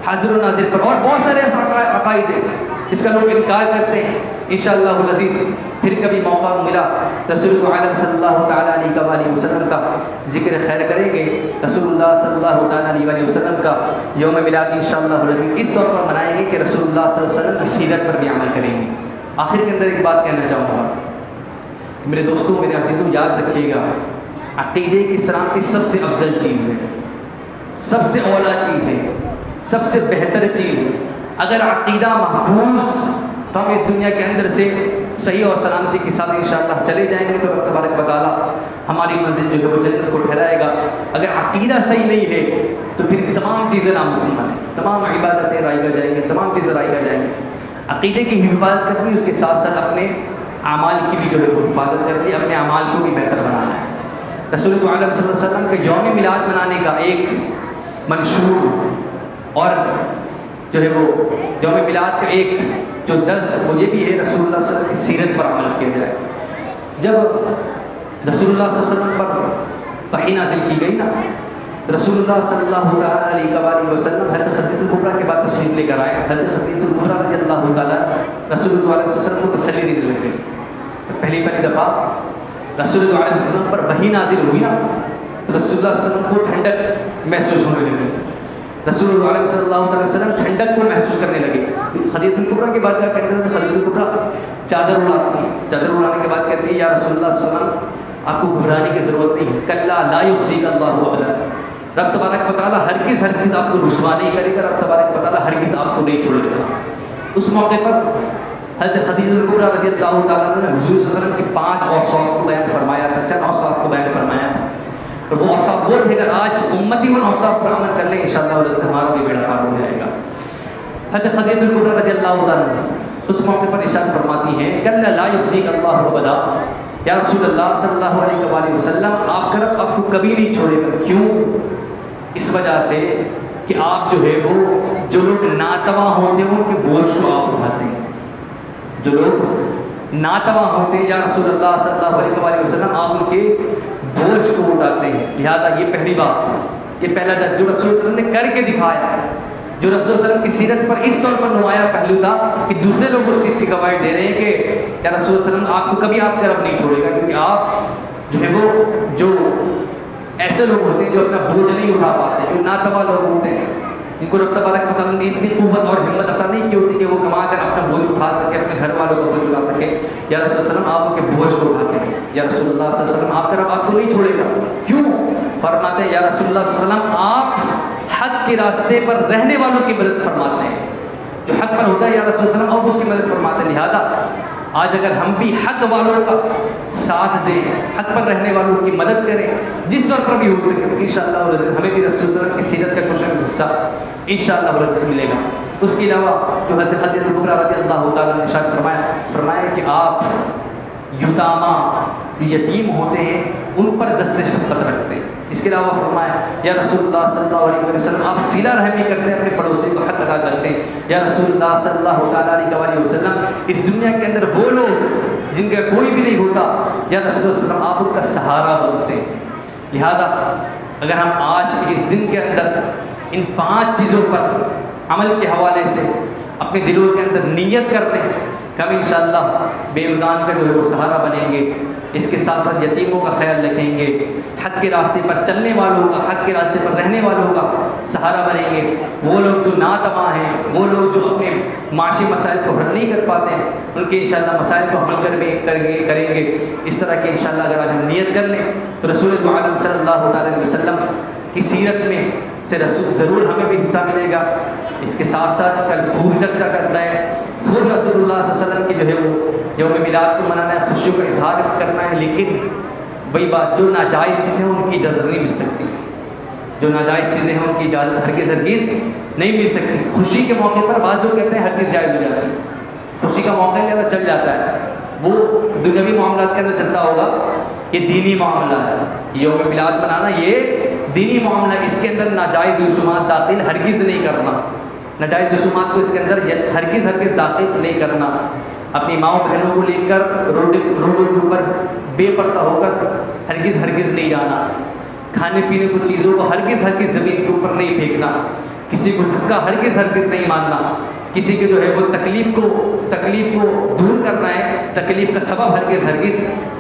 حاضر و ناظر پر، اور بہت سارے ایسے عقائد ہیں جس کا لوگ انکار کرتے ہیں. انشاءاللہ العزیز پھر کبھی موقع ملا رسول عالم صلی اللہ تعالیٰ علیہ وسلم کا ذکر خیر کریں گے. رسول اللہ صلی اللہ تعالیٰ علیہ وسلم کا یوم میلاد انشاءاللہ العزیز اس طور پر منائیں گے کہ رسول اللہ صلی اللہ علیہ وسلم کی سیرت پر بھی عمل کریں گے. آخر کے اندر ایک بات کہنا چاہوں گا کہ میرے دوستوں، میرے عزیزوں، یاد رکھیے گا عقیدے اسلام کی سب سے افضل چیز ہے، سب سے اولیٰ چیز ہے، سب سے بہتر چیز ہے. اگر عقیدہ محفوظ تو ہم اس دنیا کے اندر سے صحیح اور سلامتی کے ساتھ انشاءاللہ چلے جائیں گے تو رب تبارک و تعالیٰ ہماری منزل جو ہے وہ جنت کو ٹھہرائے گا. اگر عقیدہ صحیح نہیں ہے تو پھر تمام چیزیں ناممکن ہیں، تمام عبادتیں رائے کر جائیں گے، تمام چیزیں رائے کر جائیں گے. عقیدے کی حفاظت کرنی، اس کے ساتھ ساتھ اپنے اعمال کی بھی جو ہے وہ حفاظت کرنی، اپنے اعمال کو بھی بہتر بنانا ہے. رسول عالم صلی اللہ علیہ وسلم کے یوم میلاد منانے کا ایک منشور اور جو ہے وہ یوم میلاد کا ایک جو درس وہ یہ بھی ہے رسول اللہ صلی اللہ علیہ وسلم کی سیرت پر عمل کیا جائے. جب رسول اللہ صلی اللہ علیہ وسلم پر وحی نازل کی گئی نا، رسول اللہ صلی اللہ تعالیٰ علیہ وسلم حضرت خدیجہ الکبریٰ کے بعد تشریف لے کر آئے. حضرت خدیجہ الکبریٰ رضی اللہ تعالیٰ رسول اللہ علیہ وسلم کو تسلی دینے لگے. پہلی دفعہ رسول اللہ علیہ وسلم پر وحی نازل ہوئی نا تو رسول اللہ صلی اللہ علیہ وسلم کو ٹھنڈک محسوس ہونے لگی. رسول اللہ علیہ صلی اللہ علیہ وسلم ٹھنڈک کو محسوس کرنے لگے. خدیجہ الکبریٰ کے بعد کیا کہتے ہیں؟ خدیجہ الکبریٰ چادر اڑاتی ہیں، چادر اڑانے کے بعد کہتی ہے یا رسول اللہ صلی اللہ علیہ وسلم آپ کو گھبرانے کی ضرورت نہیں ہے، کلا لا یخزیک اللہ ابدا، رب تبارک و تعالیٰ ہرگز آپ کو رسوا نہیں کرے گا، رب تبارک و تعالیٰ ہرگز آپ کو نہیں چھوڑے گا. اس موقع پر حضرت خدیجہ الکبریٰ رضی اللہ تعالیٰ نے حضور صلی اللہ علیہ وسلم کی 5 اوصاف کو بیان فرمایا تھا، 4 اوصاف کو بیان فرمایا تھا. اور وہ اوصاف وہ تھے، اگر آج امتی ان اوصاف پر عمل کر لیں انشاءاللہ ہمارا بھی بیڑا پار ہو جائے گا. حضرت خدیجہ الکبریٰ رضی اللہ تعالیٰ اس موقع پر ارشاد فرماتی ہیں کلا لا یخزیک اللہ ابدا، یا رسول اللہ صلی اللہ علیہ وآلہ وسلم آپ کا رب آپ کو کبھی نہیں چھوڑے گا. کیوں؟ اس وجہ سے کہ آپ جو ہے وہ جو لوگ ناتواں ہوتے ہیں ان کے بوجھ کو آپ اٹھاتے ہیں. جو لوگ ناتواں ہوتے ہیں یا رسول اللہ صلی اللہ علیہ وآلہ وسلم آپ ان کے بوجھ کو اٹھاتے ہیں. لہذا یہ پہلی بات، یہ پہلا درد جو رسول صلی اللہ علیہ وسلم نے کر کے دکھایا، جو رسول صلی اللہ علیہ وسلم کی سیرت پر اس طور پر نمایاں پہلو تھا کہ دوسرے لوگ اس چیز کی گواہی دے رہے ہیں کہ یا رسول اللہ علیہ وسلم آپ کو کبھی آپ کا رب نہیں چھوڑے گا، کیونکہ آپ جو ہے وہ جو ایسے لوگ ہوتے ہیں جو اپنا بوجھ نہیں اٹھا پاتے، جو ناتواں لوگ ہوتے ہیں، ان کو رب تبارک و تعالیٰ نے اتنی قوت اور ہمت عطا نہیں کی ہوتی کہ وہ کما کر اپنا بوجھ اٹھا سکے، اپنے گھر والوں کا بوجھ اٹھا سکے. یا رسول اللہ علیہ وسلم آپ ان کے بوجھ کو اٹھاتے ہیں. یا رسول اللہ صلی اللہ علیہ وسلم آپ کا رب آپ کو نہیں چھوڑے گا. کیوں؟ فرماتے ہیں یا رسول اللہ صلی اللہ علیہ وسلم آپ حق کے راستے پر رہنے والوں کی مدد فرماتے ہیں. جو حق پر ہوتا ہے یا رسول اللہ علیہ وسلم آپ اس کی مدد فرماتے ہیں. لہذا آج اگر ہم بھی حق والوں کا ساتھ دیں، حق پر رہنے والوں کی مدد کریں، جس طور پر بھی ہو سکے، انشاءاللہ ہمیں بھی رسول صلی اللہ علیہ وسلم کی سیرت کا کچھ نہ کچھ حصہ انشاءاللہ ملے گا۔ اس کے علاوہ جو حضرت خدیجہ کبریٰ رضی اللہ تعالیٰ نے ارشاد فرمایا کہ آپ یتامہ جو یتیم ہوتے ہیں ان پر دست شفقت رکھتے ہیں۔ اس کے علاوہ فرمایا یا رسول اللہ صلی اللہ علیہ وسلم آپ صلہ رحمی کرتے ہیں، اپنے پڑوسی کو حق ادا کرتے ہیں۔ یا رسول اللہ صلی اللہ تعالیٰ علیہ وسلم اس دنیا کے اندر وہ لوگ جن کا کوئی بھی نہیں ہوتا، یا رسول اللہ صلی اللہ علیہ وسلم آپ ان کا سہارا بنتے ہیں۔ لہذا اگر ہم آج کے اس دن کے اندر ان 5 چیزوں پر عمل کے حوالے سے اپنے دلوں کے اندر نیت کر لیں کہ ہم انشاءاللہ بے بگان کا جو ہے وہ سہارا بنیں گے، اس کے ساتھ ساتھ یتیموں کا خیال رکھیں گے، حق کے راستے پر چلنے والوں کا، حق کے راستے پر رہنے والوں کا سہارا بنیں گے، وہ لوگ جو ناتواں ہیں، وہ لوگ جو اپنے معاشی مسائل کو حل نہیں کر پاتے ہیں، ان کے انشاءاللہ مسائل کو حل کریں گے۔ اس طرح کے انشاءاللہ اگر آج ہم نیت کر لیں تو رسول عالم صلی اللہ تعالیٰ علیہ وسلم کی سیرت میں سے ضرور ہمیں بھی حصہ ملے گا۔ اس کے ساتھ ساتھ کل خوب چرچا کرنا ہے، خود رسول اللہ صلی اللہ علیہ وسلم کی جو ہے وہ یوم میلاد کو منانا ہے، خوشیوں کا اظہار کرنا ہے، لیکن وہی بات جو ناجائز چیزیں ہیں ان کی اجازت نہیں مل سکتی، جو ناجائز چیزیں ہیں ان کی اجازت ہرگز نہیں مل سکتی۔ خوشی کے موقع پر بعض لوگ کہتے ہیں ہر چیز جائز ہو جاتی ہے، خوشی کا موقع لیا چل جاتا ہے، وہ دنیاوی معاملات کے اندر چلتا ہوگا، یہ دینی معاملہ ہے، یوم میلاد منانا یہ دینی معاملہ ہے، اس کے اندر ناجائز رسومات داخل ہرگز نہیں کرنا، ناجائز رسومات کو اس کے اندر ہرگز داخل نہیں کرنا۔ اپنی ماؤں بہنوں کو لے کر روڈوں کے اوپر بے پردہ ہو کر ہرگز نہیں جانا، کھانے پینے کی چیزوں کو ہرگز زمین کے اوپر نہیں پھینکنا، کسی کو دھکا ہرگز نہیں ماننا، کسی کے جو ہے وہ تکلیف کو دور کرنا ہے، تکلیف کا سبب ہرگز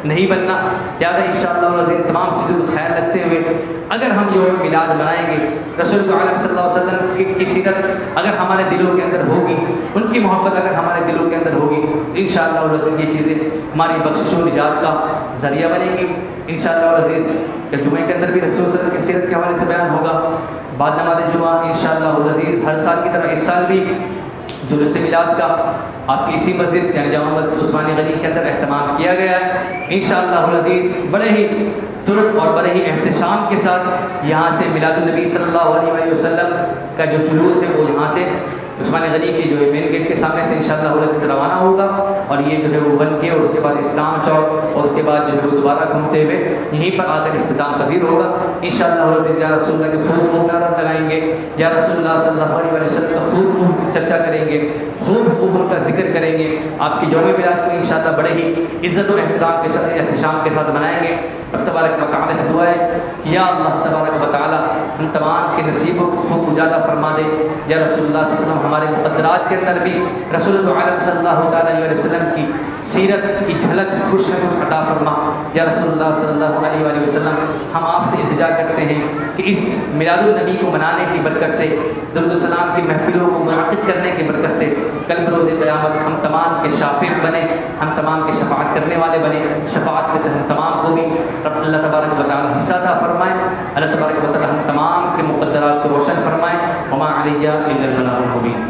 نہیں بننا۔ لہٰذا انشاءاللہ ان تمام چیزوں کا خیال رکھتے ہوئے اگر ہم یوم میلاد منائیں گے، رسول عالم صلی اللہ علیہ وسلم کی سیرت اگر ہمارے دلوں کے اندر ہوگی، ان کی محبت اگر ہمارے دلوں کے اندر ہوگی، انشاءاللہ یہ چیزیں ہماری بخشش و نجات کا ذریعہ بنیں گی۔ انشاءاللہ العزیز کہ جمعے کے اندر بھی رسول صلی اللہ علیہ وسلم کی سیرت کے حوالے سے بیان ہوگا، بعد نماز جمعہ انشاءاللہ العزیز ہر سال کی طرح اس سال بھی جلوس میلاد کا آپ کی اسی مسجد یعنی جامع مسجد عثمانی غنی کے اندر اہتمام کیا گیا ہے۔ انشاءاللہ العزیز بڑے ہی ترک اور بڑے ہی احتشام کے ساتھ یہاں سے میلاد النبی صلی اللہ علیہ وسلم کا جو جلوس ہے وہ یہاں سے عثمانی غنی کے جو ہے مین گیٹ کے سامنے سے انشاءاللہ العزیز روانہ ہوگا، اور یہ جو ہے وہ بن کے اور اس کے بعد اسلام چوک اور اس کے بعد جو ہے وہ دوبارہ گھومتے ہوئے یہیں پر آ کر اختتام پذیر ہوگا۔ انشاءاللہ العزیز یا رسول اللہ کے خوب نعرہ لگائیں گے، یا رسول اللہ صلی اللہ علیہ وسلم کا خوب چرچا کریں گے، خوب ان کا ذکر کریں گے، آپ کی یوم میلاد کو انشاءاللہ بڑے ہی عزت و احترام کے ساتھ احتشام کے ساتھ منائیں گے۔ اب تبارک و تعالیٰ سے دعا ہے کہ یا اللہ تبارک و تعالیٰ ہم تمام کے نصیبوں کو خوب اجالا فرما دے۔ یا رسول اللہ صلی اللہ علیہ وسلم ہمارے مقدرات کے اندر بھی رسول عالم صلی اللہ تعالیٰ علیہ وسلم کی سیرت کی جھلک کچھ نہ کچھ عطا فرما۔ یا رسول اللہ صلی اللہ علیہ وسلم ہم آپ سے التجا کرتے ہیں کہ اس میلاد النبی کو منانے کی برکت سے، درود السلام کی محفلوں کو منعقد کرنے کی برکت سے کل بروز قیامت ہم تمام کے شافع بنے، ہم تمام کے شفاعت کرنے والے بنے، شفاعت میں سے ہم تمام کو بھی رب اللہ تبارک و تعالیٰ حصہ عطا فرمائے۔ اللہ تبارک و تعالیٰ ہم تمام کے مقدرات کو روشن فرمائے۔ وما علیہ الا البلاغ المبین۔